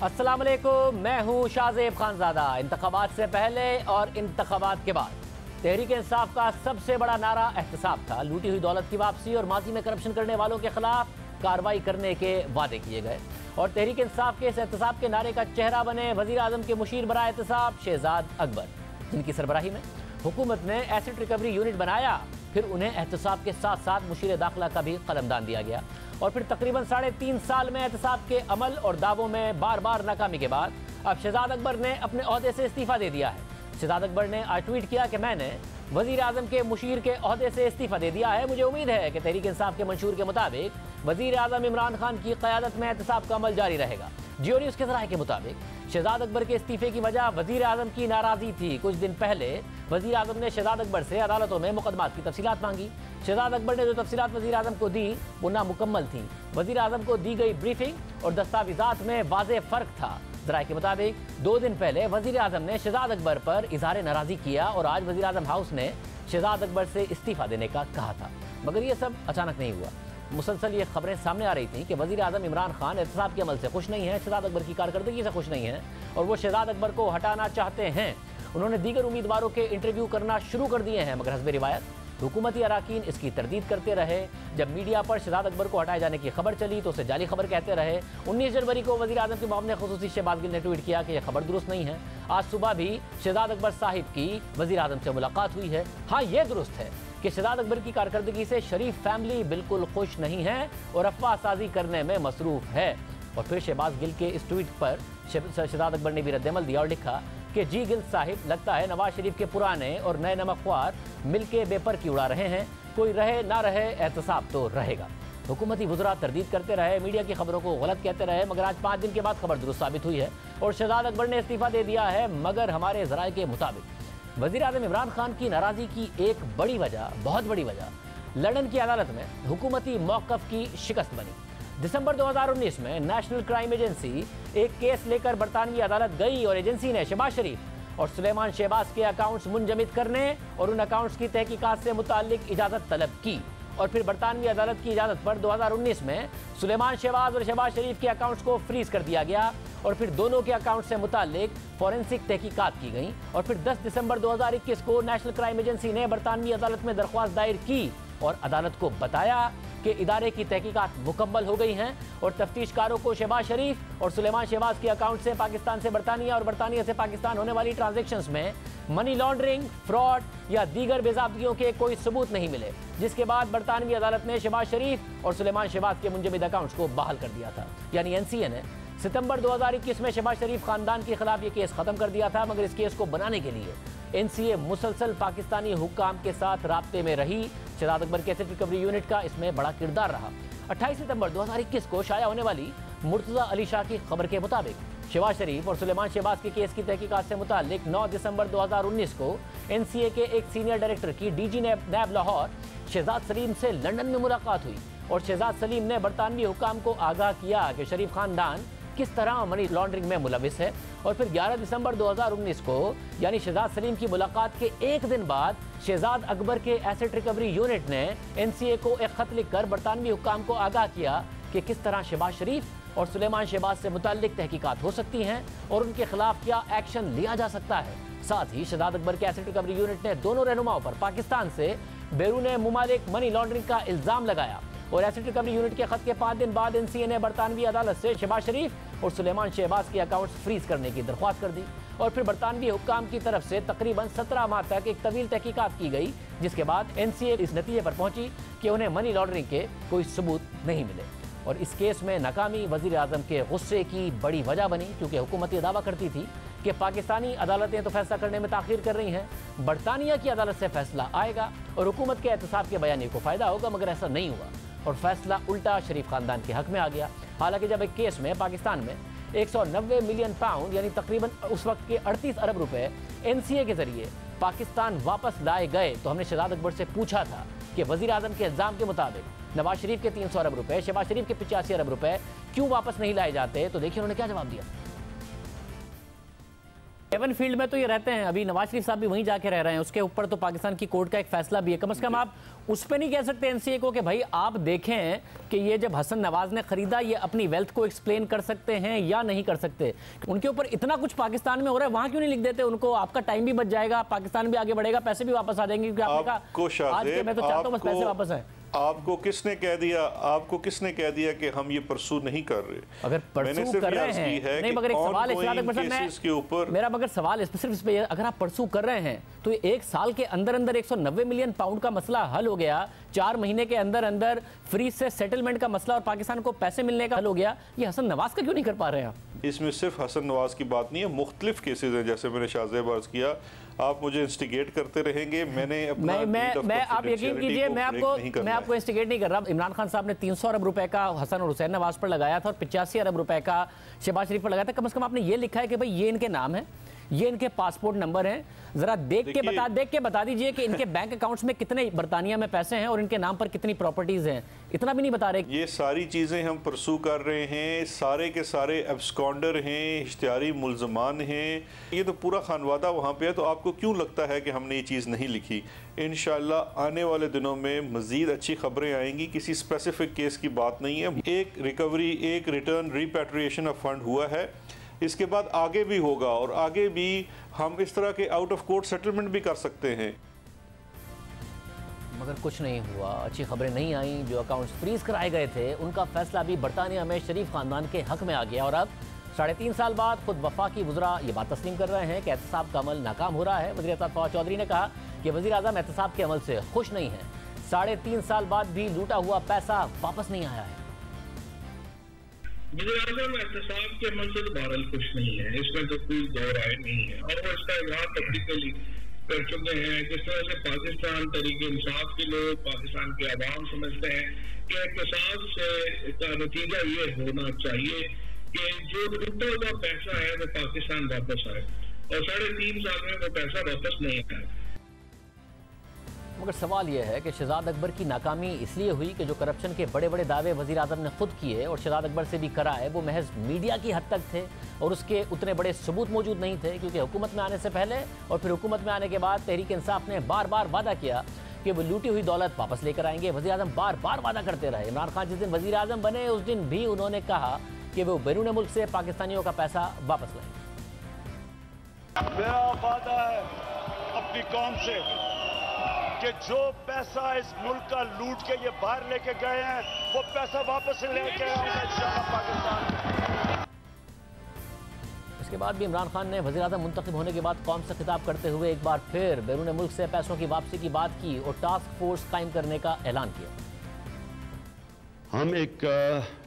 अस्सलाम वालेकुम, मैं हूँ शाहजेब खानजादा। इंतखाबात से पहले और इंतखाबात के बाद तहरीक इंसाफ का सबसे बड़ा नारा एहतसाब था। लूटी हुई दौलत की वापसी और माजी में करप्शन करने वालों के खिलाफ कार्रवाई करने के वादे किए गए और तहरीक इंसाफ के इस एहतसाब के नारे का चेहरा बने वजीर आजम के मुशीर बराए एहतसाब शहजाद अकबर, जिनकी सरबराही में हुकूमत ने एसेट रिकवरी यूनिट बनाया। फिर उन्हें एहतसाब के साथ साथ मुशीर दाखिला का भी कलमदान दिया गया और फिर तकरीबन 3.5 साल में एहतसाब के अमल और दावों में बार बार नाकामी के बाद अब शहजाद अकबर ने अपने ओहदे से इस्तीफा दे दिया है। शहजाद अकबर ने आज ट्वीट किया कि मैंने वजीर आजम के मुशीर के ओहदे से इस्तीफा दे दिया है। मुझे उम्मीद है कि तहरीक इंसाफ के मंशूर के मुताबिक वजीर आजम इमरान खान की क़यादत में एहतसाब का अमल जारी रहेगा। जियो न्यूज़ के ज़राए के मुताबिक शहजाद अकबर के इस्तीफे की वजह वजीर आजम की नाराज़गी थी। कुछ दिन पहले वजीर आजम ने शहजाद अकबर से अदालतों में मुकदमात की तफसीलात मांगी। शहजाद अकबर ने जो तफसीलात वजीर आजम को दी वो नामुकम्मल थी। वजीर आजम को दी गई ब्रीफिंग और दस्तावेजात में वाज़ेह फ़र्क था। ज़राए के मुताबिक 2 दिन पहले वजीर आजम ने शहजाद अकबर पर इजहार नाराज़गी किया और आज वजीर आजम हाउस ने शहजाद अकबर से इस्तीफा देने का कहा था, मगर ये सब अचानक नहीं हुआ। मुसलसल ये खबरें सामने आ रही थी कि वजीर आजम इमरान खान एहतसाब के अमल से खुश नहीं है, शहजाद अकबर की कारकर्दगी से खुश नहीं है और वो शहजाद अकबर को हटाना चाहते हैं। उन्होंने दीगर उम्मीदवारों के इंटरव्यू करना शुरू कर दिए हैं, मगर हस्बे रिवायत हुकूमती अराकीन इसकी तरदीद करते रहे। जब मीडिया पर शहजाद अकबर को हटाए जाने की खबर चली तो उसे जाली खबर कहते रहे। 19 जनवरी को वजीर आजम के मामले खुसूसी शहबाज गिल ने ट्वीट किया कि यह खबर दुरुस्त नहीं है। आज सुबह भी शहजाद अकबर साहिब की वजीर आजम से मुलाकात हुई है। हाँ, ये दुरुस्त है कि शहजाद अकबर की कारकर्दगी से शरीफ फैमिली बिल्कुल खुश नहीं है और अफवाह साजी करने में मसरूफ है। और फिर शहबाज गिल के इस ट्वीट पर शहजाद अकबर ने भी रद्दमल दिया और लिखा कि जी गिल साहिब, लगता है नवाज शरीफ के पुराने और नए नमकख्वार मिलके बेपर की उड़ा रहे हैं। कोई रहे ना रहे, एहतसाब तो रहेगा। हुकूमती वज़रा तरदीद करते रहे, मीडिया की खबरों को गलत कहते रहे, मगर आज 5 दिन के बाद खबर दुरुस्त साबित हुई है और शहजाद अकबर ने इस्तीफा दे दिया है। मगर हमारे ज़राए के मुताबिक वज़ीर आज़म इमरान खान की नाराज़गी की एक बड़ी वजह, बहुत बड़ी वजह लंदन की अदालत में हुकूमती मौक़िफ़ की शिकस्त बनी। दिसंबर 2019 में नेशनल क्राइम एजेंसी एक केस लेकर बरतानवी अदालत गई और एजेंसी ने शहबाज शरीफ और सुलेमान शहबाज के अकाउंट्स मुंजमद करने और उन अकाउंट्स की तहकीकात से मुताल्लिक इजाज़त तलब की और फिर बरतानवी अदालत की इजाज़त पर 2019 में सुलेमान शहबाज और शहबाज शरीफ के अकाउंट्स को फ्रीज कर दिया गया और फिर दोनों के अकाउंट से मुताल्लिक फॉरेंसिक तहकीकात की गई और फिर 10 दिसंबर 2021 को नेशनल क्राइम एजेंसी ने बरतानवी अदालत में दरख्वास्त दायर की और अदालत को बताया कि इदारे की तहकीकात मुकम्मल हो गई हैं और तफ्तीशकारों को शहबाज शरीफ और सुलेमान शहबाज के अकाउंट से पाकिस्तान से बरतानिया और बरतानिया से पाकिस्तान होने वाली ट्रांजैक्शंस में मनी लॉन्ड्रिंग, फ्रॉड या दीगर बेज़ाब्तियों के कोई सबूत नहीं मिले, जिसके बाद बरतानवी अदालत ने शहबाज शरीफ और सुलेमान शहबाज के मुंजमद अकाउंट्स को बहाल कर दिया था। यानी एनसीए ने सितंबर 2021 में शहबाज शरीफ खानदान के खिलाफ ये केस खत्म कर दिया था, मगर इस केस को बनाने के लिए एनसीए मुसलसल पाकिस्तानी हुक्काम के साथ राब्ते में रही। शहजाद अकबर के एसेट रिकवरी यूनिट का इसमें बड़ा किरदार रहा। 28 सितंबर 2021 को शाया होने वाली मुर्तज़ा अली शाह की खबर के मुताबिक शहबाज शरीफ और सुलेमान शहबाज के केस की तहकीकात से मुताल्लिक 9 दिसंबर 2019 को एनसीए के एक सीनियर डायरेक्टर की डीजी नैब लाहौर शहजाद सलीम से लंदन में मुलाकात हुई और शहजाद सलीम ने बरतानवी हुक्काम को आगाह किया कि शरीफ खानदान किस तरह मनी लॉन्ड्रिंग में मुलविस है। और फिर 11 दिसंबर 2019 को यानी शहजाद सलीम की मुलाकात के एक दिन बाद शहजाद अकबर के एसेट रिकवरी यूनिट ने एनसीए को एक खत लिखकर बरतानवी हुक्काम को आगाह किया कि किस तरह शहबाज शरीफ और सुलेमान शहबाज से मुताल्लिक तहकीकात हो सकती हैं और उनके खिलाफ क्या एक्शन लिया जा सकता है। साथ ही शहजाद अकबर के एसेट रिकवरी यूनिट ने दोनों रहनुमाओं पर पाकिस्तान से बैरून मुमालिक मनी लॉन्ड्रिंग का इल्ज़ाम लगाया और एसेट रिकवरी यूनिट के खत के 5 दिन बाद एनसीए ने बरतानवी अदालत से शहबाज शरीफ और सुलेमान शहबाज के अकाउंट्स फ्रीज करने की दरख्वास्त कर दी और फिर बरतानवी हुक्काम की तरफ से तकरीबन 17 माह तक एक तवील तहकीकात की गई, जिसके बाद एनसीए इस नतीजे पर पहुंची कि उन्हें मनी लॉन्ड्रिंग के कोई सबूत नहीं मिले और इस केस में नाकामी वज़ीर आज़म के गुस्से की बड़ी वजह बनी, क्योंकि हुकूमत दावा करती थी कि पाकिस्तानी अदालतें तो फैसला करने में ताख़ीर कर रही हैं, बरतानिया की अदालत से फैसला आएगा और हुकूमत के एहतसाब के बयानी को फ़ायदा होगा, मगर ऐसा नहीं हुआ और फैसला उल्टा शरीफ खानदान के हक में आ गया। हालांकि जब एक केस में पाकिस्तान में 190 मिलियन पाउंड यानी तकरीबन उस वक्त के 38 अरब रुपए एनसीए के जरिए पाकिस्तान वापस लाए गए तो हमने शहजाद अकबर से पूछा था कि वज़ीर आज़म के इल्ज़ाम के मुताबिक नवाज शरीफ के 300 अरब रुपए, शहबाज शरीफ के 85 अरब रुपए क्यों वापस नहीं लाए जाते, तो देखिए उन्होंने क्या जवाब दिया। हेवन फील्ड में तो ये रहते हैं, अभी नवाज शरीफ साहब भी वहीं जाके रह रहे हैं, उसके ऊपर तो पाकिस्तान की कोर्ट का एक फैसला भी है। कम से कम आप उस पर नहीं कह सकते एनसीए को कि भाई आप देखें कि ये जब हसन नवाज ने खरीदा ये अपनी वेल्थ को एक्सप्लेन कर सकते हैं या नहीं कर सकते। उनके ऊपर इतना कुछ पाकिस्तान में हो रहा है, वहां क्यों नहीं लिख देते उनको? आपका टाइम भी बच जाएगा, पाकिस्तान भी आगे बढ़ेगा, पैसे भी वापस आ जाएंगे, क्योंकि आपने कहा आज के मैं तो चाहता हूं बस पैसे वापस आए। आपको किसने कह दिया कि हम ये परसू नहीं कर रहे? अगर परसू कर रहे हैं, नहीं मगर एक सवाल है मेरा, मगर सवाल सिर्फ इस पे, अगर आप परसू कर रहे हैं तो एक साल के अंदर अंदर 190 मिलियन पाउंड का मसला हल हो गया, 4 महीने के अंदर अंदर फ्री से सेटलमेंट का मसला और पाकिस्तान को पैसे मिलने का हल हो गया, ये हसन नवाज का क्यों नहीं कर पा रहे हैं आप? इसमें सिर्फ हसन नवाज की बात नहीं है, मुख्तलिफ केसेस हैं। जैसे मैंने शाहजेब अर्ज किया, आप मुझे इंस्टिगेट करते रहेंगे, मैंने अपना मैं आप यकीन कीजिए मैं आपको इंस्टिगेट नहीं कर रहा। इमरान खान साहब ने 300 अरब रुपए का हसन और हुसैन नवाज पर लगाया था और 85 अरब रुपए का शहबाज शरीफ पर लगाया था। कम से कम आपने ये लिखा है कि भाई ये इनके नाम है, ये इनके पासपोर्ट नंबर हैं, जरा देख के बता दीजिए कि इनके बैंक अकाउंट्स में कितने बरतानिया में पैसे हैं और इनके नाम पर कितनी प्रॉपर्टीज हैं, इतना भी नहीं बता रहे। ये सारी चीजें हम परसू कर रहे हैं, सारे के सारे एब्सकॉन्डर हैं, इश्तिहारी मुल्जमान हैं, ये तो पूरा खानवादा वहाँ पे है। तो आपको क्यों लगता है कि हमने ये चीज़ नहीं लिखी? इंशाल्लाह आने वाले दिनों में मजीद अच्छी खबरें आएंगी। किसी स्पेसिफिक केस की बात नहीं है, एक रिकवरी, एक रिटर्न, रिपैट्रिएशन ऑफ फंड हुआ है, इसके बाद आगे भी होगा और आगे भी हम इस तरह के आउट ऑफ कोर्ट सेटलमेंट भी कर सकते हैं। मगर कुछ नहीं हुआ, अच्छी खबरें नहीं आई। जो अकाउंट्स फ्रीज कराए गए थे उनका फैसला भी बरतानिया में शरीफ खानदान के हक में आ गया और अब 3.5 साल बाद खुद वफाकी वज़रा ये बात तस्लीम कर रहे हैं कि एहतसाब का अमल नाकाम हो रहा है। वज़ीर एहतिसाब फवाद चौधरी ने कहा कि वज़ीर आज़म एहतसाब के अमल से खुश नहीं है। 3.5 साल बाद भी लूटा हुआ पैसा वापस नहीं आया है। वज़ीर-ए-आज़म एहतसाब के अमल से तो बहरहाल खुश नहीं है, इसमें तो कोई दो राय नहीं है और वो इसका इजहार पब्लिकली कर चुके हैं। जिस तरह से पाकिस्तान तहरीक इंसाफ के लोग, पाकिस्तान के अवाम समझते हैं कि एहतसाब से का नतीजा ये होना चाहिए कि जो लूटा हुआ पैसा है वो पाकिस्तान वापस आए, और 3.5 साल में वो पैसा वापस नहीं आया। मगर सवाल यह है कि शहजाद अकबर की नाकामी इसलिए हुई कि जो करप्शन के बड़े बड़े दावे वज़ीर आज़म ने खुद किए और शहजाद अकबर से भी कराए वो महज मीडिया की हद तक थे और उसके उतने बड़े सबूत मौजूद नहीं थे, क्योंकि हुकूमत में आने से पहले और फिर हुकूमत में आने के बाद तहरीक इंसाफ ने बार बार वादा किया कि वो लूटी हुई दौलत वापस लेकर आएंगे। वज़ीर आज़म बार बार वादा करते रहे। इमरान खान जिस दिन वज़ीर आज़म बने उस दिन भी उन्होंने कहा कि वो बैरून मुल्क से पाकिस्तानियों का पैसा वापस लाएंगे। मेरा वादा है अपनी कौम से कि जो पैसा इस मुल्क का लूट के ये बाहर लेके गए हैं वो पैसा वापस लेके आएंगे इंशाअल्लाह पाकिस्तान। इसके बाद भी इमरान खान ने वज़ीर आज़म मुंतखब होने के बाद कौम से खिताब करते हुए एक बार फिर बैरून मुल्क से पैसों की वापसी की बात की और टास्क फोर्स कायम करने का ऐलान किया। हम एक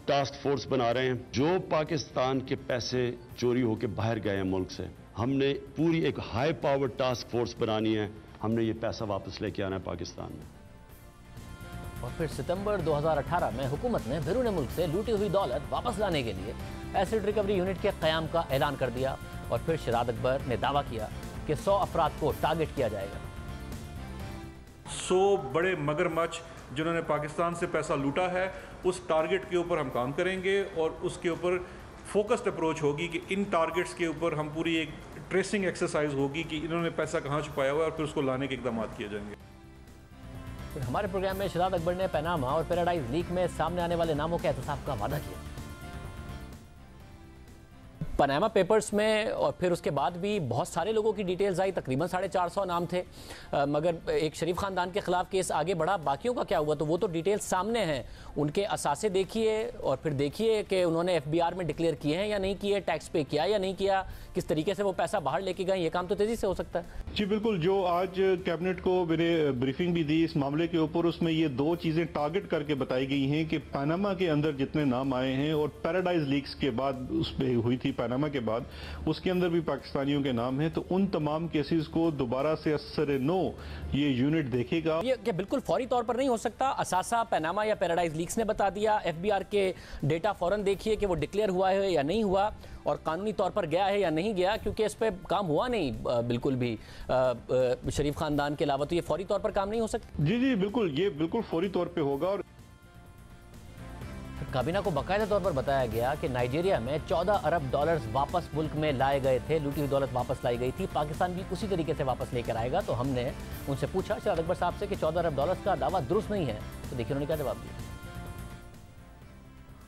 टास्क फोर्स बना रहे हैं, जो पाकिस्तान के पैसे चोरी होकर बाहर गए हैं मुल्क से, हमने पूरी एक हाई पावर टास्क फोर्स बनानी है। हमने ये पैसा वापस लेके आना है पाकिस्तान में। और फिर सितंबर 2018 में हुकूमत ने बैरून मुल्क से लूटी हुई दौलत वापस लाने के लिए एसिड रिकवरी यूनिट के क़याम का ऐलान कर दिया और फिर शहजाद अकबर ने दावा किया कि 100 अफराद को टारगेट किया जाएगा। 100 बड़े मगरमच्छ जिन्होंने पाकिस्तान से पैसा लूटा है, उस टारगेट के ऊपर हम काम करेंगे और उसके ऊपर फोकस्ड अप्रोच होगी कि इन टारगेट्स के ऊपर हम पूरी एक ट्रेसिंग एक्सरसाइज होगी कि इन्होंने पैसा कहाँ छुपाया हुआ है और फिर उसको लाने के इकदाम किए जाएंगे। फिर हमारे प्रोग्राम में शहजाद अकबर ने पनामा और पैराडाइज लीक में सामने आने वाले नामों के एहतसाब का वादा किया। पनामा पेपर्स में और फिर उसके बाद भी बहुत सारे लोगों की डिटेल्स आई, तकरीबन 450 नाम थे, मगर एक शरीफ खानदान के खिलाफ केस आगे बढ़ा। बाकियों का क्या हुआ तो वो तो डिटेल्स सामने हैं। उनके असासे देखिए और फिर देखिए कि उन्होंने एफबीआर में डिक्लेयर किए हैं या नहीं किए, टैक्स पे किया या नहीं किया, किस तरीके से वो पैसा बाहर लेके गए, ये काम तो तेजी से हो सकता है। जी बिल्कुल, जो आज कैबिनेट को मैंने ब्रीफिंग भी दी इस मामले के ऊपर, उसमें ये 2 चीजें टारगेट करके बताई गई हैं कि पनामा के अंदर जितने नाम आए हैं और पैराडाइज लीक्स के बाद उस पर हुई थी पनामा के बाद, उसके अंदर भी पाकिस्तानियों के नाम हैं, तो उन तमाम केसेस को दोबारा से असर-ए-नो ये यूनिट देखेगा। ये क्या बिल्कुल फौरी तौर पर नहीं हो सकता? असासा, पनामा या पैराडाइज लीक्स ने बता दिया, एफबीआर के डेटा फौरन देखिए कि वो डिक्लेयर हुआ है या नहीं हुआ और कानूनी तौर पर गया है या नहीं गया, क्योंकि इस पे काम हुआ नहीं बिल्कुल भी शरीफ खानदान के अलावा, तो ये फौरी तौर पर काम नहीं हो सकता। जी जी बिल्कुल, ये बिल्कुल फौरी तौर पे होगा। और काबीना को बाकायदा तौर पर बताया गया कि नाइजीरिया में 14 अरब डॉलर्स वापस मुल्क में लाए गए थे, लूटी हुई दौलत वापस लाई गई थी। पाकिस्तान भी उसी तरीके से वापस लेकर आएगा। तो हमने उनसे पूछा शहजाद अकबर साहब से कि 14 अरब डॉलर्स का दावा दुरुस्त नहीं है, तो देखिए उन्होंने क्या जवाब दिया।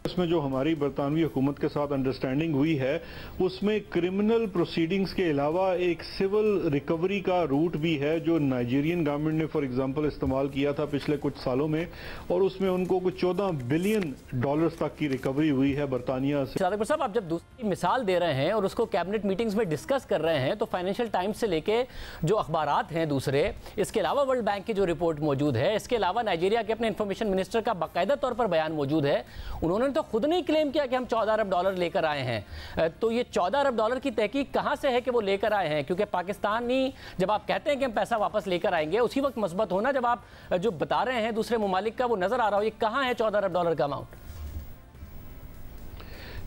इसमें जो हमारी बरतानवी हुकूमत के साथ अंडरस्टैंडिंग हुई है उसमें क्रिमिनल प्रोसीडिंग्स के अलावा एक सिविल रिकवरी का रूट भी है जो नाइजीरियन गवर्नमेंट ने फॉर एग्जांपल इस्तेमाल किया था पिछले कुछ सालों में, और उसमें उनको कुछ 14 बिलियन डॉलर्स तक की रिकवरी हुई है बरतानिया से। साहब, आप जब दूसरी मिसाल दे रहे हैं और उसको कैबिनेट मीटिंग्स में डिस्कस कर रहे हैं तो फाइनेंशियल टाइम्स से लेके जो अखबारात हैं दूसरे, इसके अलावा वर्ल्ड बैंक की जो रिपोर्ट मौजूद है, इसके अलावा नाइजीरिया के अपने इंफॉर्मेशन मिनिस्टर का बाकायदा तौर पर बयान मौजूद है। उन्होंने तो खुद नहीं क्लेम किया कि हम 14 अरब डॉलर लेकर आए हैं। तो ये 14 अरब डॉलर की तहकीक कहां से है कि वो लेकर आए हैं? क्योंकि पाकिस्तानी जब आप कहते हैं कि हम पैसा वापस लेकर आएंगे, उसी वक्त मस्बत होना जब आप जो बता रहे हैं दूसरे ममालिक का वो नजर आ रहा हो। ये कहां है 14 अरब डॉलर का अमाउंट?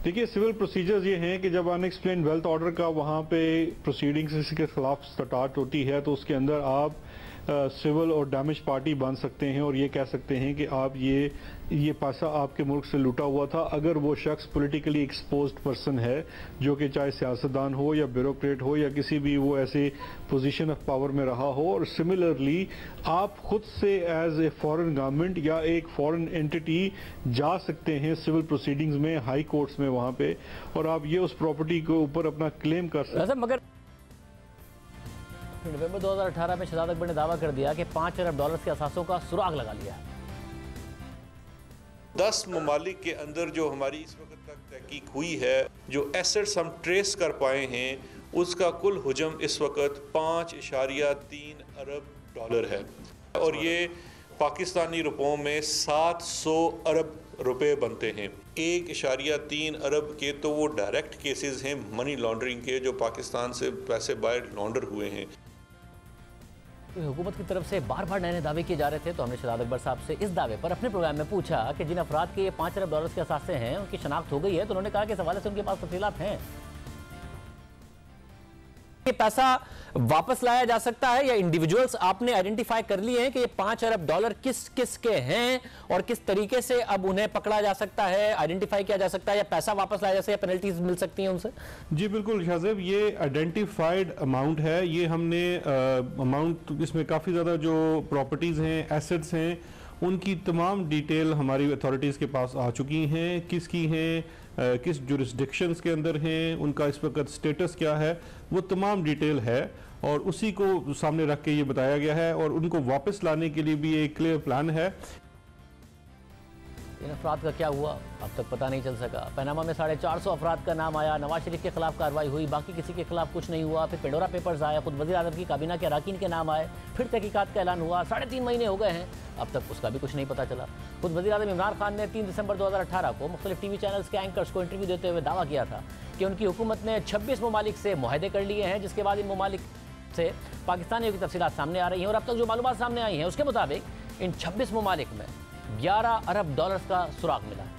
देखिए, सिविल प्रोसीजर्स ये हैं कि जब अनएक्सप्लेन्ड वेल्थ ऑर्डर का वहाँ पे प्रोसीडिंग्स इसके खिलाफ स्टार्ट होती है तो उसके अंदर आप सिविल और डैमेज पार्टी बन सकते हैं और ये कह सकते हैं कि आप ये पैसा आपके मुल्क से लूटा हुआ था। अगर वो शख्स पॉलिटिकली एक्सपोज्ड पर्सन है जो कि चाहे सियासतदान हो या ब्यूरोक्रेट हो या किसी भी वो ऐसे पोजीशन ऑफ पावर में रहा हो, और सिमिलरली आप खुद से एज ए फॉरेन गवर्नमेंट या एक फॉरेन एंटिटी जा सकते हैं सिविल प्रोसीडिंग्स में, हाई कोर्ट्स में वहाँ पे, और आप ये उस प्रॉपर्टी के ऊपर अपना क्लेम कर सकते हैं। मगर नवंबर 2018 में शहजाद अकबर ने दावा कर दिया कि 5 अरब डॉलर के असासों का सुराग लगा लिया है। 10 ममालिक के अंदर जो हमारी इस वक्त तक तहकीक हुई है, जो एसेट्स हम ट्रेस कर पाए हैं, उसका कुल हुजम इस वक्त 5.3 अरब डॉलर है, और ये पाकिस्तानी रुपयों में 700 अरब रुपए बनते हैं। 1.3 अरब के तो वो डायरेक्ट केसेस हैं मनी लॉन्ड्रिंग के, जो पाकिस्तान से पैसे बाहर लॉन्डर हुए हैं। हुकूमत की तरफ से बार बार नए दावे किए जा रहे थे, तो हमने शहजाद अकबर साहब से इस दावे पर अपने प्रोग्राम में पूछा कि जिन अफराद के ये 5 अरब डॉलर के असासे हैं उनकी शनाख्त हो गई है, तो उन्होंने कहा कि इस हवाले से उनके पास तफसीलात हैं। ये पैसा वापस लाया जा सकता है या इंडिविजुअल्स आपने आइडेंटिफाई कर लिए हैं कि ये 5 अरब डॉलर किस किस के हैं और किस तरीके से अब उन्हें पकड़ा जा सकता है, आइडेंटिफाई किया जा सकता है, या पैसा वापस लाया जा सकता है, या पेनल्टीज मिल सकती हैं उनसे? जी बिल्कुल शाहजेब, ये आइडेंटिफाइड अमाउंट है। ये हमने अमाउंट, इसमें काफ़ी ज़्यादा जो प्रॉपर्टीज़ हैं, एसेट्स हैं, उनकी तमाम डिटेल हमारी अथॉरिटीज़ के पास आ चुकी हैं। किसकी हैं, किस जुरिस्डिक्शंस के अंदर हैं, उनका इस वक्त स्टेटस क्या है, वो तमाम डिटेल है, और उसी को सामने रख के ये बताया गया है, और उनको वापस लाने के लिए भी एक क्लियर प्लान है। इन अफराद का क्या हुआ अब तक पता नहीं चल सका। पनामा में 450 अफराद का नाम आया, नवाज शरीफ के खिलाफ कार्रवाई हुई, बाकी किसी के खिलाफ कुछ नहीं हुआ। फिर पेंडोरा पेपर्स आया, खुद वज़ीर आज़म की काबीना के अरकान के नाम आए, फिर तहकीकात का ऐलान हुआ। 3.5 महीने हो गए हैं, अब तक उसका भी कुछ नहीं पता चला। खुद वज़ीर आज़म इमरान खान ने 3 दिसंबर 2018 को मुख्तलिफ टीवी चैनल्स के एंकर्स को इंटरव्यू देते हुए दावा किया था कि उनकी हुकूमत ने 26 ममालिक से मुआहदे कर लिए हैं, जिसके बाद इन ममालिक से पाकिस्तानियों की तफसीलात सामने आ रही हैं। और अब तक जो मालूमात सामने आई हैं उसके मुताबिक इन 26 ममालिक में 11 अरब डॉलर का सुराग मिला है।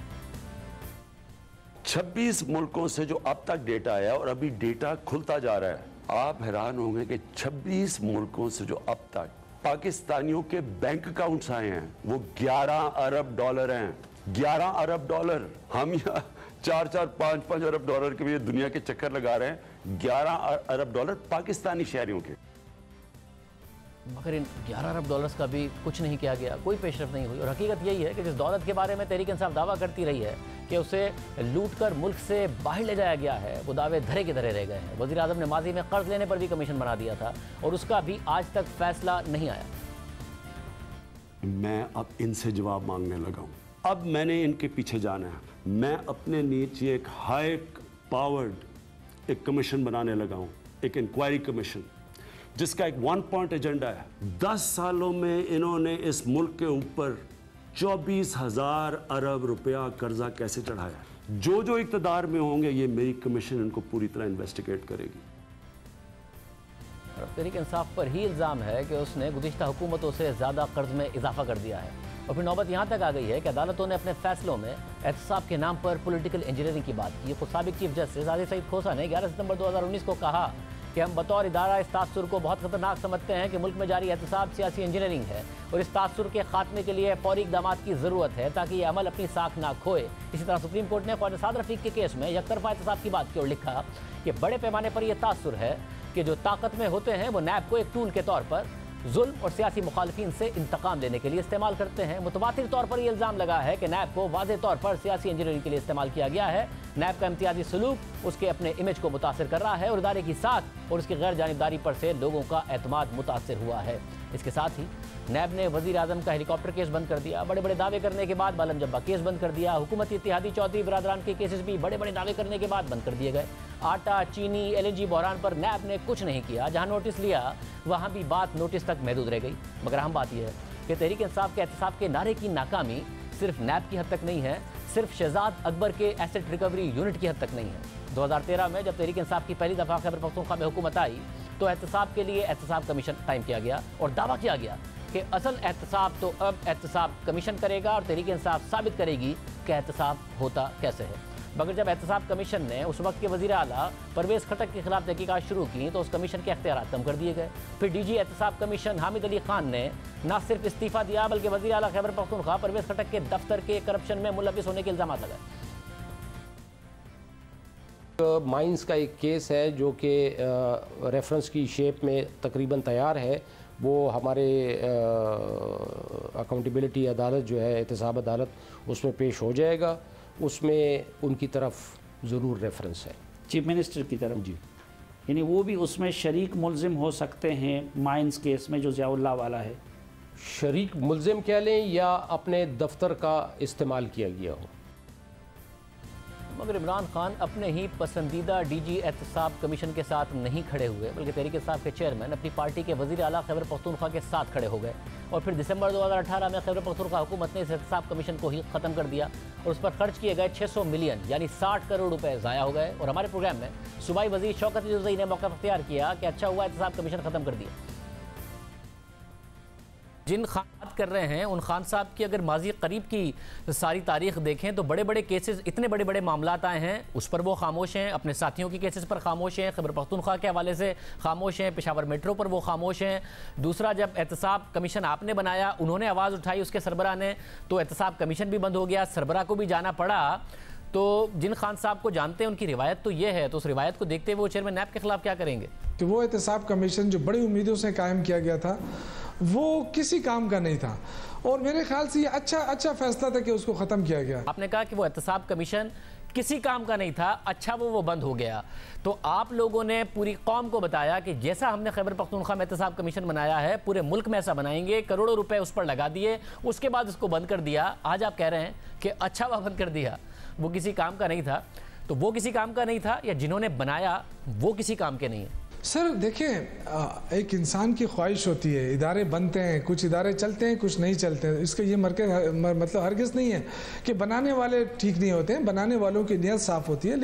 26 मुल्कों से जो अब तक डेटा आया और अभी डेटा खुलता जा रहा है, आप हैरान होंगे कि 26 मुल्कों से जो अब तक पाकिस्तानियों के बैंक अकाउंट्स आए हैं वो 11 अरब डॉलर हैं। 11 अरब डॉलर। हम यहाँ 4-4, 5-5 अरब डॉलर के लिए दुनिया के चक्कर लगा रहे हैं। 11 अरब डॉलर पाकिस्तानी शहरियों के। मगर इन 11 अरब डॉलर्स का भी कुछ नहीं किया गया, कोई पेशरफ नहीं हुई। और हकीकत यही है कि जिस दौलत के बारे में तहरीक इंसाफ दावा करती रही है कि उसे लूट कर मुल्क से बाहर ले जाया गया है, वो दावे धरे के धरे रह गए हैं। वज़ीर आज़म ने माजी में कर्ज लेने पर भी कमीशन बना दिया था और उसका भी आज तक फैसला नहीं आया। मैं अब इनसे जवाब मांगने लगा हूँ। अब मैंने इनके पीछे जाना है। मैं अपने नीचे एक हाई पावर्ड एक कमीशन बनाने लगा हूँ, एक इंक्वायरी कमीशन, जिसका एक 1 पॉइंट एजेंडा है। 10 सालों में इन्होंने इस मुल्क के ऊपर 24,000 अरब रुपया कर्जा कैसे चढ़ाया। जो जो इक़्तिदार में होंगे, ये मेरी कमीशन इनको पूरी तरह इन्वेस्टिगेट करेगी। तहरीक इंसाफ पर ही इल्ज़ाम है कि उसने गुज़िश्ता हुकूमतों से ज़्यादा कर्ज में इजाफा कर दिया है। और फिर नौबत यहाँ तक आ गई है कि अदालतों ने अपने फैसलों में एहतसाब के नाम पर पॉलिटिकल इंजीनियरिंग की बात की। खुद साबिक चीफ जस्टिस आदिल सईद खोसा ने 11 सितंबर 2019 को कहा कि कि हम बतौर इदारा इस तासुर को बहुत खतरनाक समझते हैं कि मुल्क में जारी एहतसाब सियासी इंजीनियरिंग है और इस तासुर के खात्मे के लिए फौरी इक़दाम की ज़रूरत है ताकि ये अमल अपनी साख ना खोए। इसी तरह सुप्रीम कोर्ट ने ख्वाजा साद रफ़ीक के केस में यकतरफा एहतसाब की बात की और लिखा कि बड़े पैमाने पर यह तासुर है कि जो ताकत में होते हैं वो नैब को एक टूल के तौर पर जुल्म और सियासी मुखालिफिन से इंतकाम लेने के लिए इस्तेमाल करते हैं। मुतवातिर तौर पर यह इल्ज़ाम लगा है कि नैब को वाज़े तौर पर सियासी इंजीनियरिंग के लिए इस्तेमाल किया गया है। नैब का इम्तियाजी सलूक उसके अपने इमेज को मुतासर कर रहा है और इदारे की साख और उसकी गैर जानिबदारी पर से लोगों का एतमाद मुतासर हुआ है। इसके साथ ही नैब ने वज़ीर आज़म का हेलीकॉप्टर केस बंद कर दिया। बड़े बड़े दावे करने के बाद बालम जब्बा केस बंद कर दिया। हुकूमती इत्तेहादी चौधरी बरादरान के केसेस भी बड़े बड़े दावे करने के बाद बंद कर दिए गए। आटा, चीनी, LNG बहरान पर नैब ने कुछ नहीं किया। जहां नोटिस लिया वहां भी बात नोटिस तक महदूद रह गई। मगर अहम बात यह है कि तहरीक इंसाफ के एहतसाब के नारे की नाकामी सिर्फ नैब की हद तक नहीं है, सिर्फ शहजाद अकबर के एसेट रिकवरी यूनिट की हद तक नहीं है। 2013 में जब तहरीक इंसाफ की पहली दफ़ा खैबर पख्तूनख्वा में हुकूमत आई तो एहतसाब के लिए एहतसाब कमीशन कायम किया गया और दावा किया गया कि असल एहतसाब तो अब एहतसाब कमीशन करेगा और तहरीक इंसाफ साबित करेगी कि एहतसाब होता कैसे है। मगर जब एहतसाब कमीशन ने उस वक्त के वज़ीर आला परवेज़ खटक के खिलाफ तहकीकात शुरू की तो उस कमीशन के अख्तियारात कम कर दिए गए। फिर DG एहतसाब कमीशन हामिद अली खान ने न सिर्फ इस्तीफ़ा दिया बल्कि वज़ीर आला खैबर पख्तूनख्वा परवेज़ खटक के दफ्तर के करप्शन में मुलविस होने के इल्ज़ाम लगाए। माइंस का एक केस है जो कि रेफरेंस की शेप में तकरीबन तैयार है। वो हमारे अकाउंटेबिलिटी अदालत जो है एहतसाब अदालत उसमें पेश हो जाएगा। उसमें उनकी तरफ ज़रूर रेफरेंस है चीफ मिनिस्टर की तरफ जी, यानी वो भी उसमें शरीक मुल्ज़िम हो सकते हैं माइंस केस में जो ज़ियाउल्लाह वाला है। शरीक मुल्ज़िम कह लें या अपने दफ्तर का इस्तेमाल किया गया हो। मगर इमरान खान अपने ही पसंदीदा DG एहतसाब कमीशन के साथ नहीं खड़े हुए बल्कि तहरीक इंसाफ के चेयरमैन अपनी पार्टी के वज़ीर आला खैबर पख्तूनख्वा के साथ खड़े हो गए और फिर दिसंबर 2018 में खैबर पख्तूनख्वा हुकूमत ने इस एहतसाब कमीशन को ही ख़त्म कर दिया और उस पर खर्च किए गए 600 मिलियन यानी 60 करोड़ रुपए ज़ाया हो गए। और हमारे प्रोग्राम में सूबाई वज़ीर शौकत यूसुफ़ज़ई ने मौका अख्तियार किया कि अच्छा हुआ एहतसाब कमीशन ख़त्म कर दिया। जिन खान बात कर रहे हैं उन खान साहब की अगर माजी करीब की सारी तारीख देखें तो बड़े बड़े केसेस, इतने बड़े बड़े मामलात आए हैं उस पर वो खामोश हैं, अपने साथियों के केसेस पर खामोश हैं, खैबर पख्तूनख्वा के हवाले से खामोश हैं, पेशावर मेट्रो पर वो खामोश हैं। दूसरा, जब एहतसाब कमीशन आपने बनाया उन्होंने आवाज़ उठाई उसके सरबराह ने, तो एहतसाब कमीशन भी बंद हो गया, सरबराह को भी जाना पड़ा। तो जिन खान साहब को जानते हैं उनकी रिवायत तो ये है, तो उस रिवायत को देखते हुए वो चेयरमैन नैब के खिलाफ क्या करेंगे? कि वो एहतसाब कमीशन जो बड़ी उम्मीदों से कायम किया गया था वो किसी काम का नहीं था और मेरे ख्याल से ये अच्छा फैसला था कि उसको ख़त्म किया गया। आपने कहा कि वो एहतसाब कमीशन किसी काम का नहीं था, अच्छा वो बंद हो गया, तो आप लोगों ने पूरी कौम को बताया कि जैसा हमने खैबर पख्तूनख्वा में एहतसाब कमीशन बनाया है पूरे मुल्क में ऐसा बनाएंगे, करोड़ों रुपए उस पर लगा दिए, उसके बाद उसको बंद कर दिया। आज आप कह रहे हैं कि अच्छा वह बंद कर दिया, वो किसी काम का नहीं था। तो वो किसी काम का नहीं था या जिन्होंने बनाया वो किसी काम के नहीं है? सर देखें, एक इंसान की ख्वाहिश होती है, इदारे बनते हैं, कुछ इदारे चलते हैं कुछ नहीं चलते हैं, इसका ये मतलब हरगिज़ नहीं है कि बनाने वाले ठीक नहीं होते हैं, बनाने वालों की नीयत साफ़ होती है।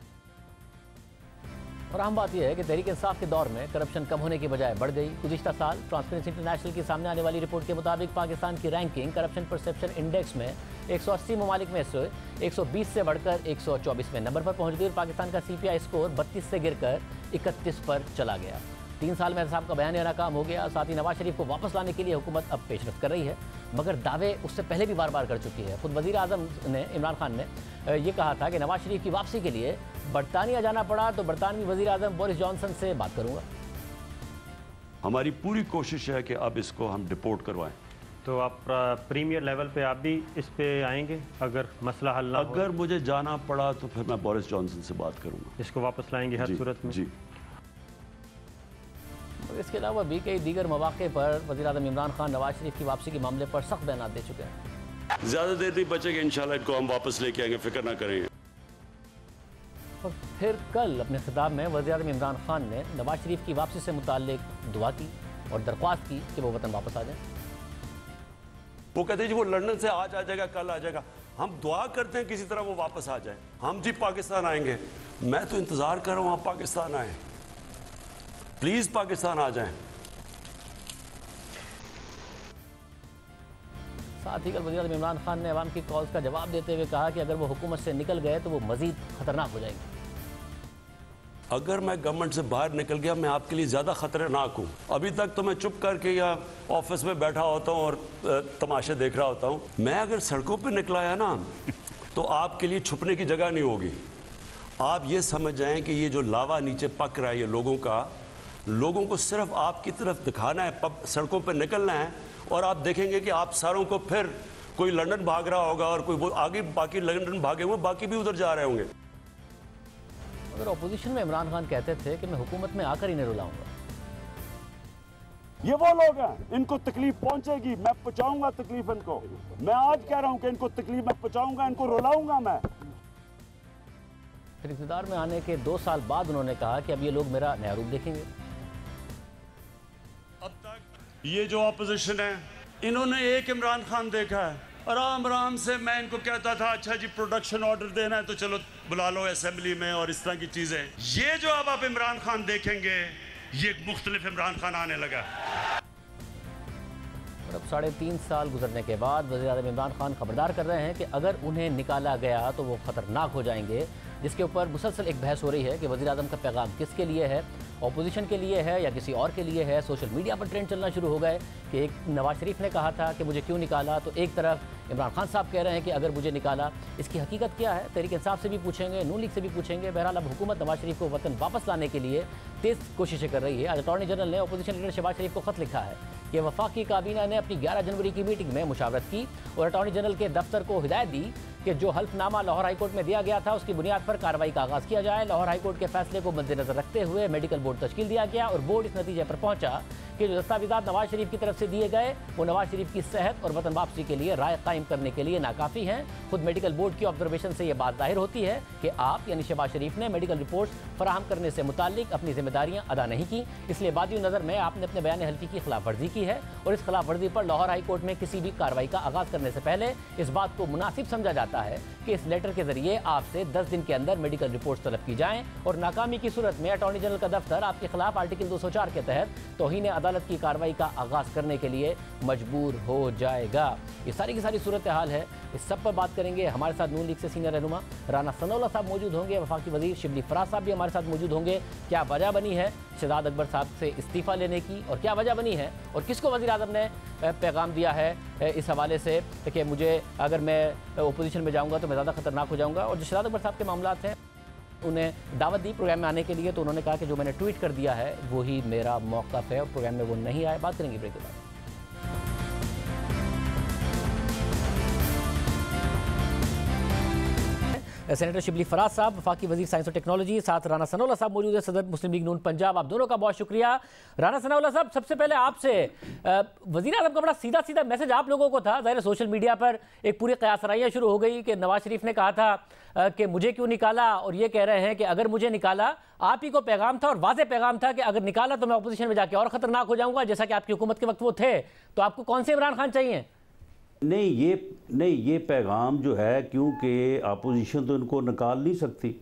और अहम बात यह है कि तहरीक इंसाफ के दौर में करप्शन कम होने की बजाय बढ़ गई। गुज़िश्ता साल ट्रांसपेरेंसी इंटरनेशनल की सामने आने वाली रिपोर्ट के मुताबिक पाकिस्तान की रैंकिंग करप्शन परसेप्शन इंडेक्स में 180 ममालिक में से 120 से बढ़कर 124वें नंबर पर पहुंच गई और पाकिस्तान का CPI स्कोर 32 से गिरकर 31 पर चला गया। 3 साल में एहतसाब का बयान नाकाम हो गया। साथ ही नवाज शरीफ को वापस लाने के लिए हुकूमत अब पेशरफ कर रही है, मगर दावे उससे पहले भी बार बार कर चुकी है। खुद वज़ीर आज़म ने, इमरान खान ने ये कहा था कि नवाज शरीफ की वापसी के लिए बरतानिया जाना पड़ा तो बरतानवी वज़ीर आज़म बोरिस जॉनसन से बात करूँगा। हमारी पूरी कोशिश है कि अब इसको हम डिपोर्ट करवाएं। तो आप प्रीमियर लेवल पे आप भी इस पे आएंगे अगर मसला हल ना हो? अगर मुझे जाना पड़ा तो फिर मैं बोरिस जॉनसन से बात करूंगा। इसको वापस लाएंगे हर सूरत में? जी। इसके अलावा भी कई दीगर मौके पर वज़ीर आज़म इमरान खान नवाज शरीफ की वापसी के मामले पर सख्त बयान दे चुके हैं। ज़्यादा देर नहीं बचेगा, इंशाल्लाह इनको हम वापस लेके आएंगे, फिक्र ना करें। और फिर कल अपने खिताब में वज़ीर आज़म इमरान खान ने नवाज शरीफ की वापसी से मुताल्लिक दुआ की और दरख्वास्त की कि वो वतन वापस आ जाए। वो कहते हैं जी वो लंदन से आज आ जाएगा, कल आ जाएगा, हम दुआ करते हैं किसी तरह वो वापस आ जाए। हम जी पाकिस्तान आएंगे, मैं तो इंतज़ार कर रहा हूँ आप पाकिस्तान आए, प्लीज़ पाकिस्तान आ जाएं। साथ ही कल वज़ीर आज़म इमरान खान ने अवाम की कॉल्स का जवाब देते हुए कहा कि अगर वो हुकूमत से निकल गए तो वो मज़ीद ख़तरनाक हो जाएंगे। अगर मैं गवर्नमेंट से बाहर निकल गया मैं आपके लिए ज़्यादा ख़तरनाक हूँ। अभी तक तो मैं चुप करके या ऑफिस में बैठा होता हूँ और तमाशे देख रहा होता हूँ। मैं अगर सड़कों पे निकला है ना तो आपके लिए छुपने की जगह नहीं होगी। आप ये समझ जाएं कि ये जो लावा नीचे पक रहा है ये लोगों को सिर्फ आपकी तरफ दिखाना है, सड़कों पर निकलना है और आप देखेंगे कि आप सारों को फिर कोई लंदन भाग रहा होगा और कोई वो आगे बाकी लंदन भागे हुए बाकी भी उधर जा रहे होंगे। अगर ऑपोजिशन में इमरान खान कहते थे कि मैं हुकूमत में आकर इन्हें रुलाऊंगा। ये वो लोग हैं, इनको तकलीफ पहुंचेगी, मैं पहुंचाऊंगा तकलीफ इनको। मैं आज कह रहा हूं कि इनको तकलीफ मैं पहुंचाऊंगा, इनको रुलाऊंगा मैं। फिर इक़्तिदार में आने के 2 साल बाद उन्होंने कहा कि अब ये लोग मेरा नया रूप देखेंगे। अब तक ये जो ऑपोजिशन है इन्होंने एक इमरान खान देखा है। आराम से मैं इनको कहता था अच्छा जी प्रोडक्शन ऑर्डर देना है तो चलो बुला लो असेंबली में और इस तरह की चीजें। ये जो अब आप इमरान खान देखेंगे ये एक मुख्तलिफ इमरान खान आने लगा। और अब 3.5 साल गुजरने के बाद वज़ीर-ए-आज़म इमरान खान खबरदार कर रहे हैं कि अगर उन्हें निकाला गया तो वो खतरनाक हो जाएंगे, जिसके ऊपर मुसलसल एक बहस हो रही है कि वज़ीर-ए-आज़म का पैगाम किसके लिए है, ऑपोजिशन के लिए है या किसी और के लिए है। सोशल मीडिया पर ट्रेंड चलना शुरू हो गए कि एक नवाज शरीफ ने कहा था कि मुझे क्यों निकाला, तो एक तरफ इमरान खान साहब कह रहे हैं कि अगर मुझे निकाला इसकी हकीकत क्या है। तहरीक इंसाफ से भी पूछेंगे, नून लीग से भी पूछेंगे। बहरहाल अब हुकूमत नवाज शरीफ को वतन वापस लाने के लिए तेज़ कोशिशें कर रही है। आज अटॉर्नी जनरल ने अपोजिशन लीडर शहबाज शरीफ को खत लिखा है कि वफाकी काबीना ने अपनी 11 जनवरी की मीटिंग में मुशावरत की और अटॉर्नी जनरल के दफ्तर को हिदायत दी कि जो हल्फनामा लाहौर हाईकोर्ट में दिया गया था उसकी बुनियाद पर कार्रवाई का आगाज़ किया जाए। लाहौर हाईकोर्ट के फैसले को मद्देनजर रखते हुए मेडिकल बोर्ड तश्कील दिया गया और बोर्ड इस नतीजे पर पहुंचा कि जो दस्तावेज़ात नवाज शरीफ की तरफ से दिए गए वो नवाज शरीफ की सेहत और वतन वापसी के लिए राय कायम करने के लिए नाकाफ़ी हैं। खुद मेडिकल बोर्ड की ऑब्जर्वेशन से ये बात जाहिर होती है कि आप यानी शहबाज शरीफ ने मेडिकल रिपोर्ट फराहम करने से मुताल्लिक अपनी जिम्मेदारियां अदा नहीं की, इसलिए बादी नज़र में आपने अपने बयान हल्फी की खिलाफ वर्जी की है और इस खिलाफ वर्जी पर लाहौर हाईकोर्ट में किसी भी कार्रवाई का आगाज़ करने से पहले इस बात को मुनासिब समझा जाता है कि इस लेटर के जरिए आपसे 10 दिन के अंदर मेडिकल रिपोर्ट तलब की जाएं और नाकामी की सूरत में अटॉर्नी जनरल का दफ्तर आपके खिलाफ आर्टिकल 204 के तहत तौहीन अदालत की कार्रवाई का आगाज़ करने के लिए मजबूर हो जाएगा। ये सारी की सारी सूरत हाल है, इस सब पर बात करेंगे। हमारे साथ नून लीग से सीनियर रहनुमा राना सनाउल्लाह साहब मौजूद होंगे, वफाकी वजीर शिबली फराज साहब भी हमारे साथ मौजूद होंगे। क्या वजह बनी है शहजाद अकबर साहब से इस्तीफ़ा लेने की और क्या वजह बनी है और किसको वज़ीर-ए-आज़म ने पैगाम दिया है इस हवाले से कि मुझे अगर मैं ओपोजिशन में जाऊँगा तो मैं ज़्यादा खतरनाक हो जाऊँगा। और जो शहजाद अकबर साहब के मामलात हैं उन्हें दावत दी प्रोग्राम में आने के लिए, तो उन्होंने कहा कि जो मैंने ट्वीट कर दिया है वही मेरा मौक़िफ़ है और प्रोग्राम में वो नहीं आए। बात करेंगे ब्रेक के बाद। सेनेटर शिबली फराज साहब, वफाकी वजीर साइंस और टेक्नोलॉजी, साथ राना सनाउल्लाह साहब मौजूद है, सदर मुस्लिम लीग नून पंजाब। आप दोनों का बहुत शुक्रिया। राना सनाउल्लाह साहब, सबसे पहले आपसे, वज़ीर-ए-आज़म का बड़ा सीधा सीधा मैसेज आप लोगों को था। ज़ाहिर सोशल मीडिया पर एक पूरी क़यासराइयाँ शुरू हो गई कि नवाज शरीफ ने कहा था कि मुझे क्यों निकाला, और ये कह रहे हैं कि अगर मुझे निकाला, आप ही को पैगाम था और वाज़ेह पैगाम था कि अगर निकाला तो मैं अपोजिशन में जाके और ख़तरनाक हो जाऊँगा, जैसा कि आपकी हुकूमत के वक्त वो थे। तो आपको कौन से इमरान खान चाहिए? नहीं, ये पैगाम जो है, क्योंकि अपोजिशन तो इनको निकाल नहीं सकती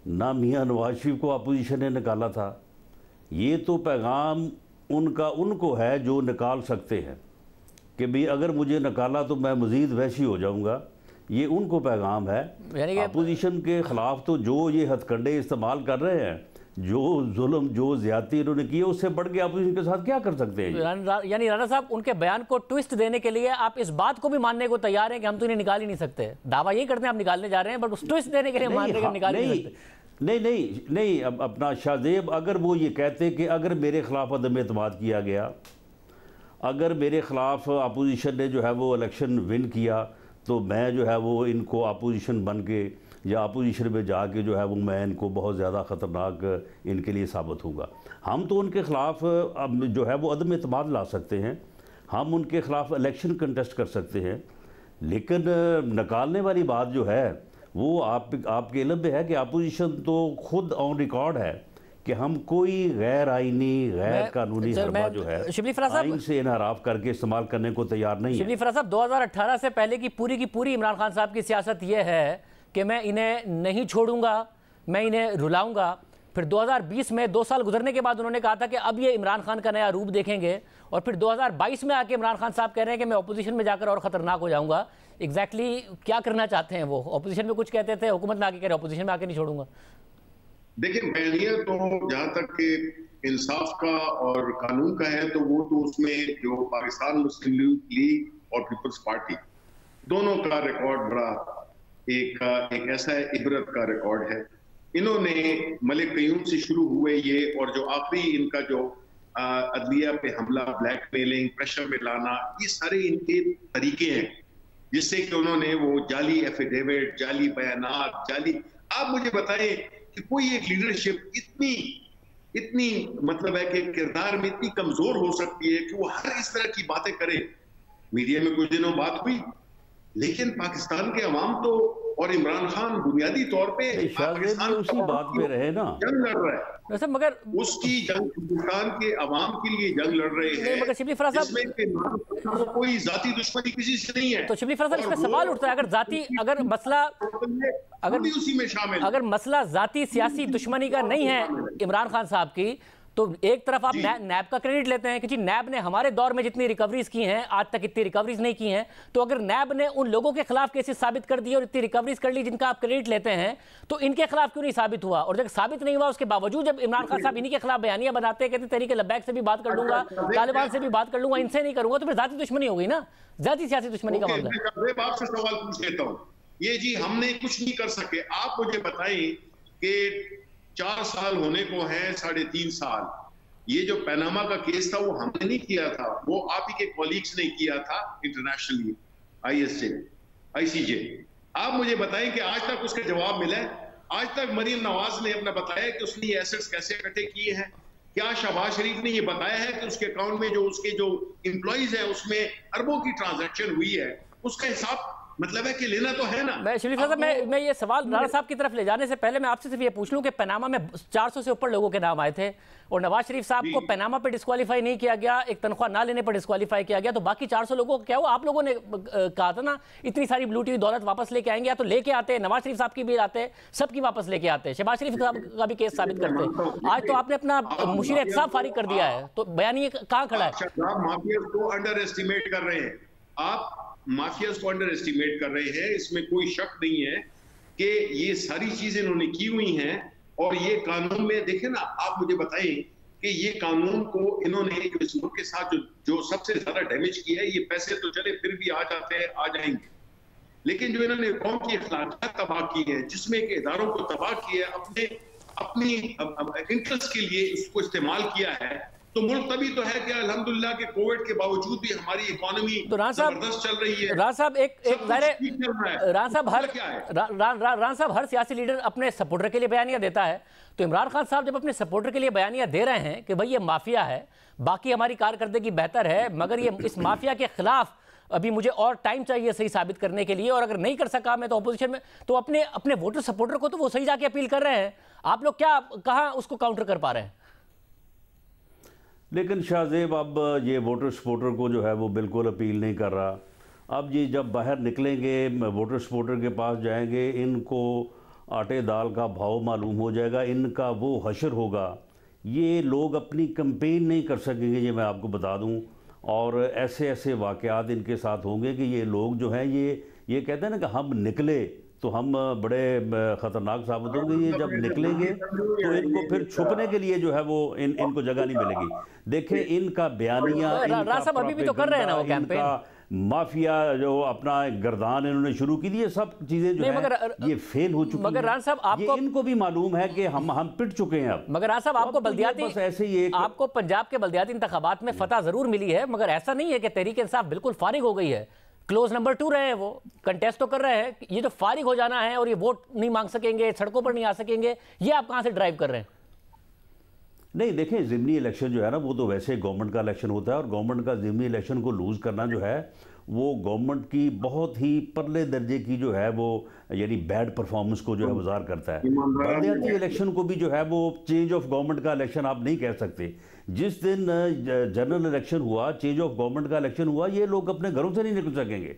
ना, मियां नवाज शरीफ को अपोजिशन ने निकाला था। ये तो पैगाम उनको है जो निकाल सकते हैं कि भाई अगर मुझे निकाला तो मैं मज़ीद वहशी हो जाऊंगा। ये उनको पैगाम है। अपोजिशन के ख़िलाफ़ तो जो ये हथकंडे इस्तेमाल कर रहे हैं, जो जुल्म जो ज़्यादती इन्होंने की है, उससे बढ़ के आप उनके साथ क्या कर सकते हैं? यानी राणा साहब, उनके बयान को ट्विस्ट देने के लिए आप इस बात को भी मानने को तैयार हैं कि हम तो इन्हें निकाल ही नहीं सकते। दावा यही करते हैं आप निकालने जा रहे हैं, बट उस ट्विस्ट देने के लिए मान रहे हैं निकाल नहीं सकते। नहीं, अब अपना शाहजेब, अगर वो ये कहते कि अगर मेरे खिलाफ अदम एतमाद किया गया, अगर मेरे खिलाफ अपोजिशन ने जो है वो इलेक्शन विन किया, तो मैं जो है वो इनको अपोजिशन बन के या अपोजिशन में जाके जो है वो मैं इनको बहुत ज़्यादा ख़तरनाक इनके लिए साबित होगा। हम तो उनके ख़िलाफ़ जो है वो अदम एतमाद ला सकते हैं, हम उनके ख़िलाफ़ इलेक्शन कंटेस्ट कर सकते हैं, लेकिन निकालने वाली बात जो है वो आपके इल्म में है कि अपोजिशन तो खुद ऑन रिकॉर्ड है कि हम कोई गैर आइनी गैर कानूनी हरबा जो है आइन से इनहराफ करके इस्तेमाल करने को तैयार नहीं है। शिबली फराज साहब, 2018 से पहले की पूरी इमरान खान साहब की सियासत ये है कि मैं इन्हें नहीं छोड़ूंगा, मैं इन्हें रुलाऊंगा। फिर 2020 में 2 साल गुजरने के बाद उन्होंने कहा था कि अब ये इमरान खान का नया रूप देखेंगे, और फिर 2022 में आके इमरान खान साहब कह रहे हैं कि मैं अपोजिशन में जाकर और ख़तरनाक हो जाऊंगा। एग्जैक्टली क्या करना चाहते हैं वो? अपोजिशन में कुछ कहते थे, हुकूमत में आके कह रहे अपोजिशन में आके नहीं छोड़ूंगा। देखिए, बयानिया तो जहां तक कि इंसाफ का और कानून का है, तो वो तो उसमें जो पाकिस्तान मुस्लिम लीग और पीपल्स पार्टी दोनों का रिकॉर्ड बड़ा एक ऐसा इबरत का रिकॉर्ड है। इन्होंने मलिक कयूम से शुरू हुए ये, और जो आखिरी इनका जो अदलिया पे हमला, ब्लैकमेलिंग, प्रेशर में लाना, ये सारे इनके तरीके हैं जिससे कि उन्होंने वो जाली एफिडेविट, जाली बयानात, जाली। आप मुझे बताएं कि कोई एक लीडरशिप इतनी मतलब है कि किरदार में इतनी कमजोर हो सकती है कि वो हर इस तरह की बातें करे। मीडिया में कुछ दिनों बात हुई, लेकिन पाकिस्तान के अवाम तो और इमरान खान बुनियादी तौर पे पाकिस्तान उसी बात पे रहे ना, जंग लड़ रहा है वैसे, मगर उसकी जंग पाकिस्तान के अवाम के लिए जंग लड़ रहे हैं, मगर शिबली फराज साहब, कोई जाती दुश्मनी किसी से नहीं है। तो शिबली फराज साहब, इसमें सवाल उठता है, अगर मसला उसी में शामिल, अगर मसला जाती सियासी दुश्मनी का नहीं है इमरान खान साहब की, तो एक तरफ आप नैब का क्रेडिट लेते हैं कि जी नैब ने हमारे दौर में जितनी रिकवरीज की हैं आज तक इतनी रिकवरीज नहीं की हैं, तो अगर नैब ने उन लोगों के खिलाफ केसेस साबित कर दिए और इतनी रिकवरीज कर ली जिनका आप क्रेडिट लेते हैं, तो इनके खिलाफ क्यों नहीं साबित हुआ? और जब साबित नहीं हुआ उसके बावजूद जब इमरान खान साहब इन्हीं के खिलाफ बयानियां बनाते हैं, कहते तहरीक लब्बैक से भी बात कर लूंगा, तालिबान से भी बात कर लूंगा, इनसे नहीं करूंगा, तो फिर जाती दुश्मनी हो गई ना, जाती सियासी दुश्मनी का मामला। आपसे सवाल पूछ लेता हूँ, ये जी हमने कुछ नहीं कर सके, आप मुझे बताएं कि 4 साल होने को है, 3.5 साल, ये जो पनामा का केस था वो हमने नहीं किया था, वो आप ही के कॉलीग्स ने किया था इंटरनेशनली, ICJ। आप मुझे बताएं कि आज तक उसका जवाब मिला है? आज तक मरीम नवाज ने अपना बताया कि उसने ये एसेट्स कैसे इकट्ठे किए हैं? क्या शहबाज शरीफ ने ये बताया है कि उसके अकाउंट में जो उसके जो एम्प्लॉइज है उसमें अरबों की ट्रांजैक्शन हुई है? उसका हिसाब मतलब है कि लेना तो है ना। मैं शरीफ साहब, मैं ये सवाल राणा साहब की तरफ ले जाने से पहले मैं आपसे सिर्फ ये पूछ लूं कि पनामा में 400 से ऊपर लोगों के नाम आए थे और नवाज शरीफ साहब को पनामा पे डिस्क्वालीफाई नहीं किया गया, एक तनख्वाह ना लेने पर डिस्क्वालीफाई किया गया, तो बाकी 400 लोगों को क्या हुआ? आप लोगों ने कहा था ना इतनी सारी लूटी हुई दौलत वापस लेके आएंगे, या तो लेके आते, नवाज शरीफ साहब की भी आते, सबकी वापस लेके आते, शहबाज शरीफ का भी केस साबित करते। आज तो आपने अपना मुशीर एहतसाब फारिग कर दिया है, तो बयानी कहाँ खड़ा है? माफिया को अंडर एस्टिमेट कर रहे हैं आप, माफियाज को अंडर एस्टिमेट कर रहे हैं, इसमें कोई शक नहीं है कि ये सारी चीजें इन्होंने की हुई हैं। और ये कानून में देखें ना, आप मुझे बताएं कि ये कानून को इन्होंने इस मुल्क के साथ जो सबसे ज्यादा डैमेज किया है, ये पैसे तो चले फिर भी आ जाते हैं, आ जाएंगे, लेकिन जो इन्होंने कौम की अखलाकियात तबाह की है, जिसमें कि इदारों को तबाह किया है, अपनी इंटरेस्ट के लिए उसको इस्तेमाल किया है, तो मुल्क तभी तो है कि अल्हम्दुलिल्लाह के कोविड के बावजूद भी हमारी इकोनॉमी जबरदस्त चल रही है। राणा साहब राणा साहब हर सियासी लीडर अपने सपोर्टर के लिए बयानियां देता है, तो इमरान खान साहब जब अपने सपोर्टर के लिए बयानियां दे रहे हैं कि भाई ये माफिया है, बाकी हमारी कारकर्दगी बेहतर है, मगर ये इस माफिया के खिलाफ अभी मुझे और टाइम चाहिए सही साबित करने के लिए, और अगर नहीं कर सका मैं तो अपोजिशन में, तो अपने वोटर सपोर्टर को तो वो सही जाके अपील कर रहे हैं, आप लोग क्या कहाँ उसको काउंटर कर पा रहे हैं? लेकिन शाहजेब अब ये वोटर सपोर्टर को जो है वो बिल्कुल अपील नहीं कर रहा। अब ये जब बाहर निकलेंगे, वोटर सपोर्टर के पास जाएंगे, इनको आटे दाल का भाव मालूम हो जाएगा, इनका वो हशर होगा, ये लोग अपनी कंपेन नहीं कर सकेंगे, ये मैं आपको बता दूं। और ऐसे ऐसे वाक़यात इनके साथ होंगे कि ये लोग जो हैं ये कहते हैं ना कि हम निकले तो हम बड़े ख़तरनाक साबित होंगे। ये जब निकलेंगे तो इनको फिर छुपने के लिए जो है वो इनको जगह नहीं मिलेगी। देखें इनका बयानिया, अभी भी तो कर रहे हैं ना वो कैंपेन, माफिया जो अपना गर्दान इन्होंने शुरू की थी, ये सब चीजें जो है ये फेल हो चुकी हैं। मगर राणा साहब आपको इनको भी मालूम है कि हम पिट चुके हैं अब। मगर राणा साहब आपको बल्दियाती ऐसे ही आपको पंजाब के बल्दियाती इंतखाबात में फतह जरूर मिली है, मगर ऐसा नहीं है कि तहरीक इंसाफ बिल्कुल फारिग हो गई है। क्लोज नंबर 2 रहे हैं, वो कंटेस्ट तो कर रहे हैं, ये जो फारिग हो जाना है और ये वोट नहीं मांग सकेंगे, सड़कों पर नहीं आ सकेंगे, ये आप कहां से ड्राइव कर रहे हैं? नहीं देखें, ज़िमनी इलेक्शन जो है ना वो तो वैसे गवर्नमेंट का इलेक्शन होता है, और गवर्नमेंट का ज़िमनी इलेक्शन को लूज़ करना जो है वो गवर्नमेंट की बहुत ही परले दर्जे की जो है वो यानी बैड परफॉर्मेंस को जो है गुजार करता है। बल्दियाती इलेक्शन को भी जो है वो चेंज ऑफ गवर्नमेंट का इलेक्शन आप नहीं कह सकते। जिस दिन जनरल इलेक्शन हुआ, चेंज ऑफ गवर्नमेंट का इलेक्शन हुआ, ये लोग अपने घरों से नहीं निकल सकेंगे।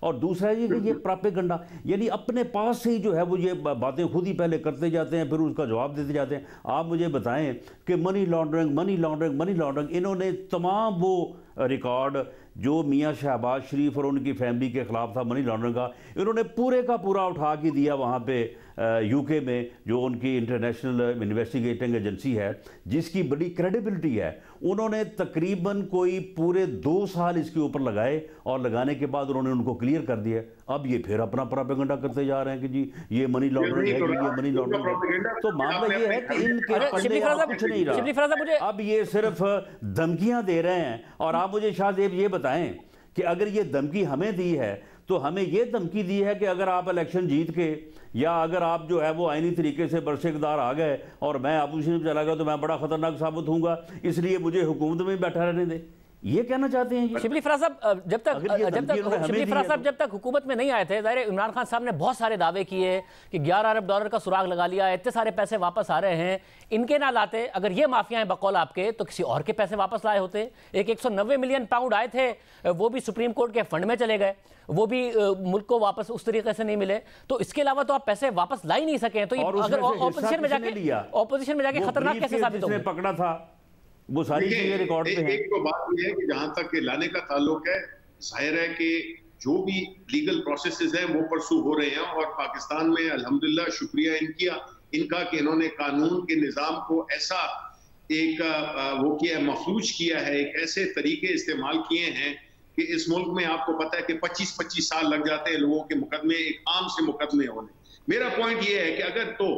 और दूसरा ये कि ये प्रोपेगेंडा यानी अपने पास से ही जो है वो ये बातें खुद ही पहले करते जाते हैं, फिर उसका जवाब देते जाते हैं। आप मुझे बताएं कि मनी लॉन्ड्रिंग इन्होंने तमाम वो रिकॉर्ड जो मियाँ शहबाज शरीफ और उनकी फैमिली के ख़िलाफ़ था मनी लॉन्ड्रिंग का, इन्होंने पूरे का पूरा उठा के दिया वहाँ पे यूके में जो उनकी इंटरनेशनल इन्वेस्टिगेटिंग एजेंसी है जिसकी बड़ी क्रेडिबिलिटी है, उन्होंने तकरीबन कोई पूरे 2 साल इसके ऊपर लगाए और लगाने के बाद उन्होंने उनको क्लियर कर दिया। अब ये फिर अपना प्रोपेगेंडा करते जा रहे हैं कि जी ये मनी लॉन्ड्रिंग है, ये मनी लॉन्ड्रिंग है। तो मामला ये है कि इनके कुछ नहीं रहा, अब ये सिर्फ धमकियां दे रहे हैं। और आप मुझे शाहजेब ये बताएं कि अगर ये धमकी हमें दी है तो हमें ये धमकी दी है कि अगर आप इलेक्शन जीत के या अगर आप जो है वो आईनी तरीके से बरसेकदार आ गए और मैं अपोजिशन में चला गया तो मैं बड़ा खतरनाक साबित होऊंगा, इसलिए मुझे हुकूमत में बैठा रहने दे। ये कहना चाहते हैं शिबली फराज साहब, जब तक हुकूमत में नहीं आए थे, ज़ाहिर इमरान खान साहब ने बहुत सारे दावे किए कि $11 अरब का सुराग लगा लिया, इतने सारे पैसे वापस आ रहे हैं। इनके ना लाते, अगर ये माफिया हैं बकौल आपके, तो किसी और के पैसे वापस लाए होते। 190 मिलियन पाउंड आए थे, वो भी सुप्रीम कोर्ट के फंड में चले गए, वो भी मुल्क को वापस उस तरीके से नहीं मिले। तो इसके अलावा तो आप पैसे वापस ला ही नहीं सके। तो अगर ऑपोजिशन में जाके खतरनाक कैसे साबित होगा? पकड़ा था वो सारी चीजें रिकॉर्ड पे हैं। एक तो बात यह है कि जहां तक के लाने का ताल्लुक है, जाहिर है कि जो भी लीगल प्रोसेसेस हैं वो परसू हो रहे हैं और पाकिस्तान में अल्हम्दुलिल्लाह शुक्रिया इनका कि इन्होंने कानून के निज़ाम को ऐसा एक वो किया, महफूज किया है, एक ऐसे तरीके इस्तेमाल किए हैं कि इस मुल्क में आपको पता है कि 25-25 साल लग जाते हैं लोगों के मुकदमे, एक आम से मुकदमे होने। मेरा पॉइंट ये है कि अगर तो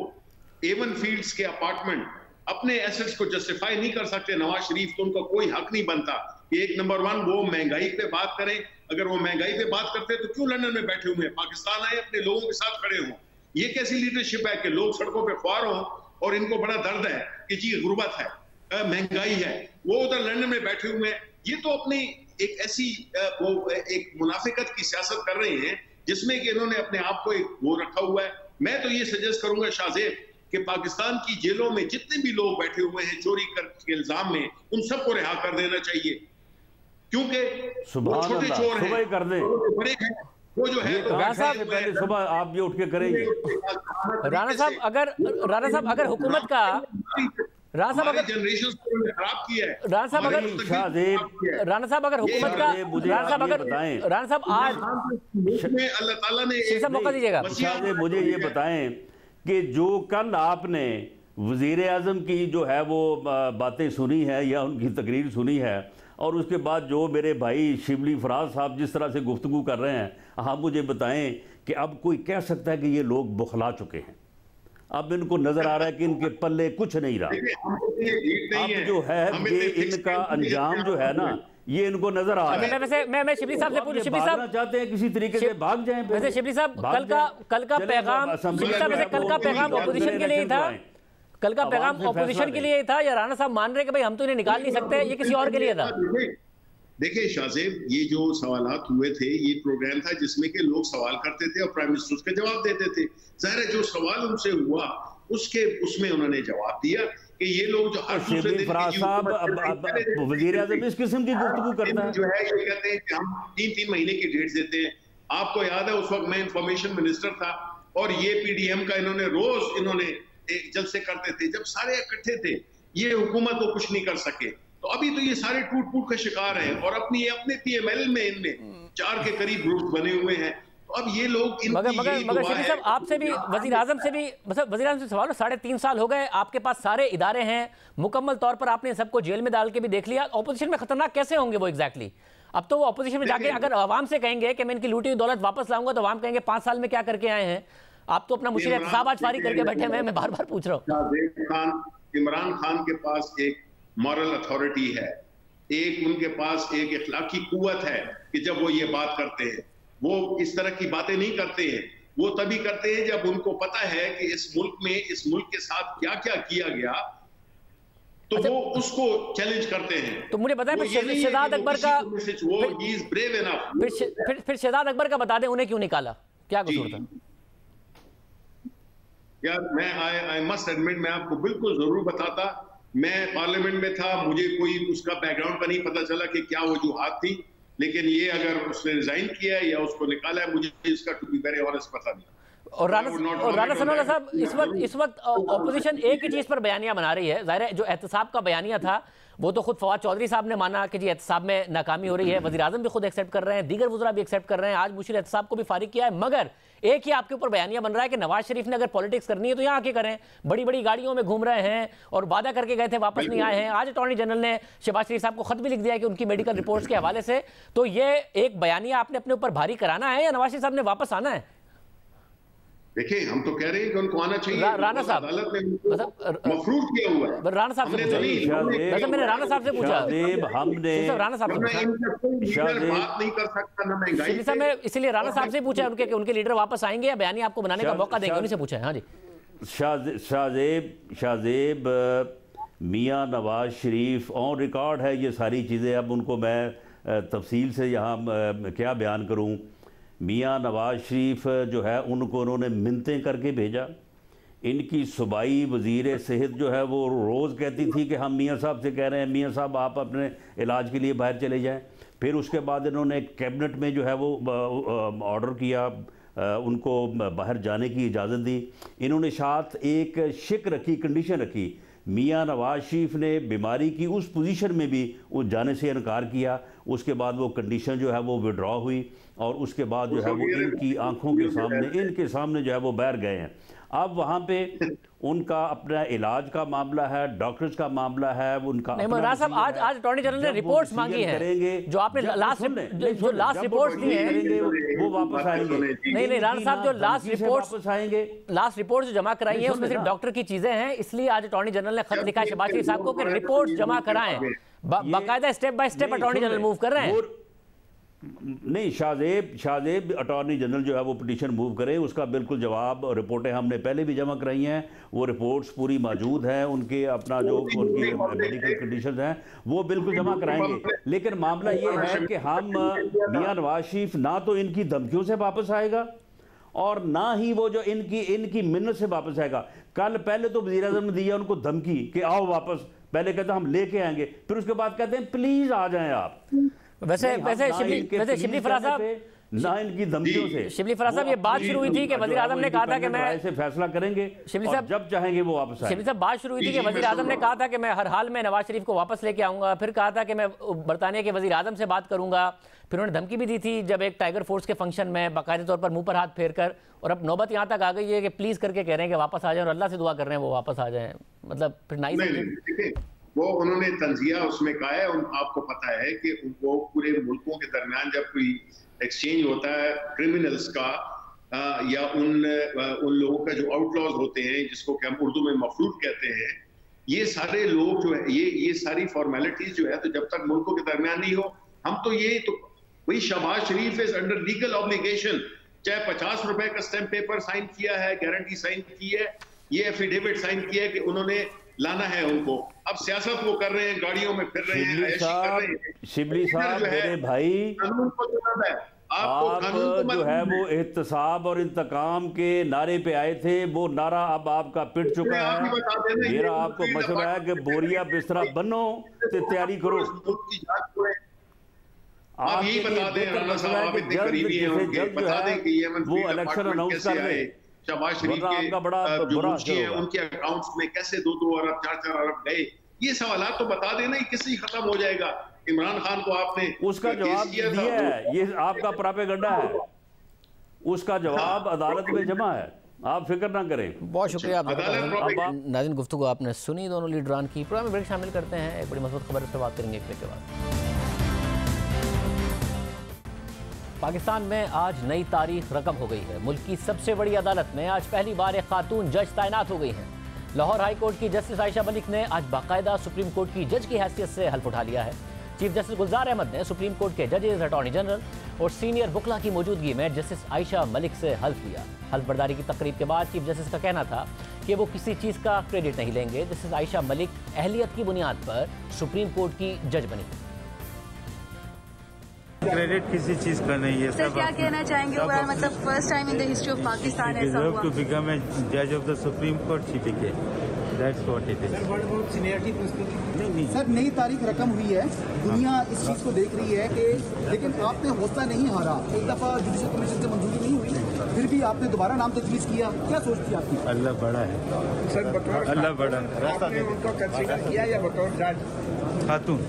एवन फील्ड्स के अपार्टमेंट अपने एसेट्स को जस्टिफाई नहीं कर सकते नवाज शरीफ, तो उनका कोई हक नहीं बनता कि एक नंबर 1 वो महंगाई पे बात करें। अगर वो महंगाई पे बात करते हैं तो क्यों लंदन में बैठे हुए हैं, पाकिस्तान आए अपने लोगों के साथ खड़े हों। ये कैसी लीडरशिप है कि लोग सड़कों पे ख्वार हों और इनको बड़ा दर्द है कि जी गुर्बत है, महंगाई है, वो उधर लंदन में बैठे हुए हैं। ये तो अपनी एक ऐसी वो एक मुनाफिकत की सियासत कर रहे हैं जिसमें कि इन्होंने अपने आप को एक वो रखा हुआ है। मैं तो ये सजेस्ट करूंगा शाहजेब कि पाकिस्तान की जेलों में जितने भी लोग बैठे हुए हैं चोरी के इल्जाम में, उन सबको रिहा कर देना चाहिए, क्योंकि वो छोटे चोर हैं, कर दें, बड़े हैं, वो जो है पहले सुबह आप ये उठ के करेंगे। राणा साहब अगर हुकूमत का राणा साहब अगर जनरेशन खराब किया है, राणा साहब अगर हुकूमत का राणा साहब आज अल्लाह ताला ने मौका दीजिएगा, मुझे ये बताएं कि जो कल आपने वज़ीर आज़म की जो है वो बातें सुनी है या उनकी तकरीर सुनी है और उसके बाद जो मेरे भाई शिबली फराज साहब जिस तरह से गुफ्तगू कर रहे हैं, आप मुझे बताएं कि अब कोई कह सकता है कि ये लोग बुखला चुके हैं, अब इनको नजर आ रहा है कि इनके पल्ले कुछ नहीं रहा। अब जो है ये इनका अंजाम जो है ना, ये इनको नजर आ रहा है। मैं शिबली साहब से पूछूं, शिबली साहब चाहते हैं किसी तरीके से भाग जाएं। वैसे शिबली साहब कल का पैगाम ऑपोजिशन के लिए था, कल का पैगाम ऑपोजिशन के लिए था या राणा साहब मान रहे कि भाई हम तो इन्हें निकाल नहीं सकते, ये किसी और के लिए था? देखिए शाहजेब, ये जो सवालात हुए थे ये प्रोग्राम था जिसमें के लोग सवाल करते थे और प्राइम मिनिस्टर उसके जवाब देते थे। जाहिर है जो सवाल उनसे हुआ उसमें उन्होंने जवाब दिया कि ये लोग जो हर दूसरे दिन वज़ीर आज़म इस किस्म की गुफ्तगू करता है, जो है ये कहते हैं कि हम 3-3 महीने की डेट्स देते हैं। आपको याद है उस वक्त मैं इंफॉर्मेशन मिनिस्टर था और ये PDM का इन्होंने एक जलसे करते थे, जब सारे इकट्ठे थे, ये हुकूमत को कुछ नहीं कर सके। तो अभी तो ये सारे टूट का शिकार हैं और अपने PML में इनमें 4 के करीब ग्रुप बने हुए हैं। तो अब ये लोग मगर शरीफ साहब आपसे भी वज़ीर आज़म से भी मतलब वज़ीर आज़म से सवाल, 3.5 साल हो गए, आपके पास सारे इदारे हैं, मुकम्मल तौर पर आपने सबको जेल में डाल के भी देख लिया, ऑपोजिशन में खतरनाक कैसे होंगे वो एग्जैक्टली? अब तो वो ऑपोजिशन में जाके अगर आवाम से कहेंगे कि मैं इनकी लूटी हुई दौलत वापस लाऊंगा तो आवाम कहेंगे 5 साल में क्या करके आए हैं आप, तो अपना मुश्किल एहतसाब आज फारिग करके बैठे हुए हैं। मैं बार बार पूछ रहा हूँ, इमरान खान के पास एक मॉरल अथॉरिटी है, एक उनके पास एक इखलाकी कुव्वत है कि जब वो ये बात करते हैं, वो इस तरह की बातें नहीं करते हैं। वो तभी करते हैं जब उनको पता है कि इस मुल्क के साथ क्या क्या किया गया, तो अच्छा, वो उसको चैलेंज करते हैं। तो मुझे बताएं शहजाद अकबर का फिर शहजाद अकबर का बता दें, उन्हें क्यों निकाला, क्या कसूर था? यार मैं आई मस्ट एडमिट, मैं आपको बिल्कुल जरूर बताता। मैं पार्लियामेंट में था, मुझे कोई उसका बैकग्राउंड का नहीं पता चला कि क्या वजूहात थी, लेकिन ये अगर उसने रिजाइन किया है या उसको निकाला है, मुझे इसका टू बी वेरी ऑनेस्ट पता नहीं। और राणा सनाउल्लाह साहब इस वक्त ऑपोजिशन एक ही चीज पर बयानिया बना रही है। जाहिर है जो एहतसाब का बयानिया था वो तो खुद फवाद चौधरी साहब ने माना कि जी एहतसाब में नाकामी हो रही है, वज़ीर आज़म भी खुद एक्सेप्ट कर रहे हैं, दीगर वज़रा भी एक्सेप्ट कर रहे हैं, आज मुशीर एहतसाब को भी फारिग किया है, मगर एक ही आपके ऊपर बयानिया बन रहा है कि नवाज शरीफ ने अगर पॉलिटिक्स करनी है तो यहाँ आके करें, बड़ी बड़ी गाड़ियों में घूम रहे हैं और वादा करके गए थे, वापस नहीं आए हैं। आज अटॉर्नी जनरल ने शहबाज शरीफ साहब को खत भी लिख दिया है कि उनकी मेडिकल रिपोर्ट्स के हवाले से। तो ये एक बयानिया आपने अपने ऊपर भारी कराना है या नवाज शरीफ साहब ने वापस आना है? देखिए, हम तो कह रहे हैं कि उनको आना चाहिए। राणा साहब अदालत ने मफरूज किया हुआ है। राणा साहब से मैंने राणा साहब से पूछा, राणा साहब से बात नहीं कर सकता ना महंगाई। मैं इसीलिए राणा साहब से पूछा उनके लीडर वापस आएंगे या बयानी आपको बनाने का मौका देंगे, उन्हीं से पूछा है। हाँ जी, शाहजेब मियाँ नवाज शरीफ ऑन रिकॉर्ड है ये सारी चीज़ें। अब उनको मैं तफसील से यहाँ क्या बयान करूँ। मियाँ नवाज शरीफ जो है उनको उन्होंने मिन्नतें करके भेजा। इनकी सूबाई वज़ीर सेहत जो है वो रोज़ कहती थी कि हम मियाँ साहब से कह रहे हैं, मियाँ साहब आप अपने इलाज के लिए बाहर चले जाएं। फिर उसके बाद इन्होंने कैबिनेट में जो है वो ऑर्डर किया, उनको बाहर जाने की इजाज़त दी। इन्होंने साथ एक शिक रखी, कंडीशन रखी। मियाँ नवाज शरीफ ने बीमारी की उस पोजीशन में भी वो जाने से इनकार किया। उसके बाद वो कंडीशन जो है वो विड्रॉ हुई और उसके बाद जो है वो इनकी आंखों के सामने, इनके सामने जो है वो बाहर गए हैं। अब वहाँ पे उनका अपना इलाज का मामला है, डॉक्टर्स का मामला है, उनका साहब आज अटॉर्नी जनरल ने रिपोर्ट्स मांगी हैं, जो आपने लास्ट रिपोर्ट्स दी हैं वो वापस आएंगे। नहीं राणा साहब, जो लास्ट रिपोर्ट जो जमा कराई है उसमें सिर्फ डॉक्टर की चीजें हैं, इसलिए आज अटॉर्नी जनरल ने खत लिखा है शहबाज शरीफ साहब को कि रिपोर्ट जमा कराएं। बाकायदा step by step attorney general move कर रहे हैं। नहीं, शाहजेब अटॉर्नी जनरल जो है वो पिटीशन मूव करे, उसका बिल्कुल जवाब, रिपोर्टें हमने पहले भी जमा कराई हैं, वो रिपोर्ट्स पूरी मौजूद हैं, उनके अपना जो उनकी मेडिकल कंडीशन हैं वो बिल्कुल जमा कराएंगे। लेकिन मामला ये है कि हम मियाँ नवाज शरीफ ना तो इनकी धमकियों से वापस आएगा और ना ही वो जो इनकी मिन्नत से वापस आएगा। कल पहले तो वज़ीर आज़म ने दिया उनको धमकी कि आओ वापस, पहले कहते हम लेके आएंगे, फिर उसके बाद कहते हैं प्लीज आ जाएं आप। वैसे शिबली फराज साहब, ना इनकी धमकियों से शिबली फराज साहब, ये बात शुरू हुई थी कि वज़ीर आज़म ने कहा था कि मैं ऐसे फैसला करेंगे और जब चाहेंगे वो वापस आएंगे। शिबली साहब, बात शुरू हुई थी कि वज़ीर आज़म ने कहा था कि मैं हर हाल में नवाज शरीफ को वापस लेके आऊंगा, फिर कहा था कि मैं बरतानिया के वज़ीर आज़म से बात करूंगा, फिर उन्होंने धमकी भी दी थी जब एक टाइगर फोर्स के फंक्शन में बाकायदे तौर पर मुंह पर हाथ फेर कर, और अब नौबत यहाँ तक आ गई है कि प्लीज करके कह रहे हैं कि वापस आ जाए और अल्लाह से दुआ कर रहे हैं वो वापस आ जाए। मतलब फिर नहीं, वो उन्होंने तंजिया उसमें कहा है, आपको पता है कि वो पूरे मुल्कों के दरमियान जब कोई एक्सचेंज होता है क्रिमिनल्स का या उन लोगों का जो आउटलॉज होते हैं, जिसको कि हम उर्दू में मफरूद कहते हैं, ये सारे लोग जो है ये सारी फॉर्मेलिटीज जो है, तो जब तक मुल्कों के दरमियान नहीं हो, हम तो ये तो वही शहबाज शरीफ इज अंडर लीगल ऑब्लिगेशन, चाहे 50 रुपए का स्टैम्प पेपर साइन किया है, गारंटी साइन की है, ये एफिडेविट साइन किया है कि उन्होंने लाना है उनको। अब सियासत वो कर रहे हैं, गाड़ियों में फिर रहे हैं। शिबली साहब मेरे भाई, कानून को जरूरत है, आप जो है वो एहतसाब और इंतकाम के नारे पे आए थे, वो नारा अब आपका पिट चुका है। मेरा आपको मशवरा है कि बोरिया बिस्तरा बनो तो तैयारी करो। आप यही बता दें राणा साहब, आप इतने करीबी हैं उनके, बता दें कि ये वो इलेक्शन अनाउंस कर रहे हैं, शहबाज शरीफ के बड़ा जो मुंशी हैं उनके अकाउंट्स में कैसे 2-2 अरब 4-4 अरब गए, ये सवाल तो बता देना, ही किसी खत्म हो जाएगा। इमरान खान को आपने उसका जवाब दिया है, ये आपका प्रोपेगेंडा है, उसका जवाब अदालत में जमा है, आप फिक्र ना करें। बहुत शुक्रिया नाज़रीन, गुफ्तगू आपने सुनी दोनों लीडरान की। प्रोग्राम में ब्रेक शामिल करते हैं, एक बड़ी मजबूत खबर से बात करेंगे एक ब्रेक के बाद। पाकिस्तान में आज नई तारीख रकम हो गई है। मुल्क की सबसे बड़ी अदालत में आज पहली बार एक खातून जज तैनात हो गई हैं। लाहौर हाई कोर्ट की जस्टिस आयशा मलिक ने आज बाकायदा सुप्रीम कोर्ट की जज की हैसियत से हल्फ उठा लिया है। चीफ जस्टिस गुलजार अहमद ने सुप्रीम कोर्ट के जजेस, अटॉर्नी जनरल और सीनियर वकला की मौजूदगी में जस्टिस आयशा मलिक से हल्फ लिया। हल्फ बर्दारी की तकरीब के बाद चीफ जस्टिस का कहना था कि वो किसी चीज़ का क्रेडिट नहीं लेंगे। जस्टिस आयशा मलिक अहलियत की बुनियाद पर सुप्रीम कोर्ट की जज बनी। क्रेडिट किसी चीज का नहीं है। सर क्या कहना चाहेंगे? मतलब first time in the history of Pakistan ऐसा हुआ। टू बिकम ए जज of the supreme court she became, that's what it is. Sir नई तारीख रकम हुई है, दुनिया इस चीज को देख रही है कि, लेकिन आपने हौसला नहीं हारा। एक दफा जुडिशल कमीशन से मंजूरी नहीं हुई, फिर भी आपने दोबारा नाम तजवीज़ किया, क्या सोचती है आपकी? अल्लाह बड़ा है सर, अल्लाह बड़ा। उनको कंसीडर किया या बतौर जज खातून?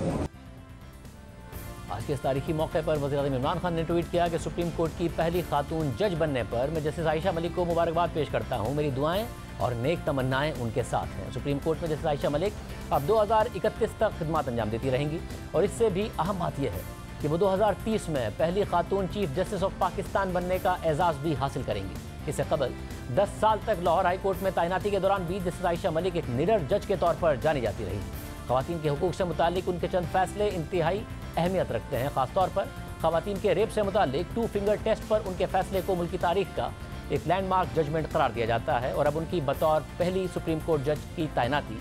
आज के इस तारीखी मौके पर वज़ीर-ए-आज़म इमरान खान ने ट्वीट किया कि सुप्रीम कोर्ट की पहली खातून जज बनने पर मैं जस्टिस आयशा मलिक को मुबारकबाद पेश करता हूँ। मेरी दुआएं और नेक तमन्नाएं उनके साथ हैं। सुप्रीम कोर्ट में जस्टिस आयशा मलिक अब 2031 तक खिदमत अंजाम देती रहेंगी और इससे भी अहम बात यह है कि वो 2030 में पहली खातून चीफ जस्टिस ऑफ पाकिस्तान बनने का एजाज़ भी हासिल करेंगी। इससे कबल 10 साल तक लाहौर हाई कोर्ट में तैनाती के दौरान भी जस्टिस आयशा मलिक एक निडर जज के तौर पर जानी जाती रही। ख़वातीन के हुकूक से मुतालिक उनके चंद फैसले इंतहाई अहमियत रखते हैं। ख़ासतौर पर ख़वातीन के रेप से मुतालिक 2 फिंगर टेस्ट पर उनके फैसले को मुल्की तारीख का एक लैंडमार्क जजमेंट करार दिया जाता है और अब उनकी बतौर पहली सुप्रीम कोर्ट जज की तैनाती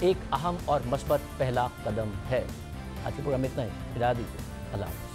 एक अहम और मस्बत पहला कदम है। आज के प्रोग्राम में इतना ही। इजाज़त दीजिए। अल्लाह।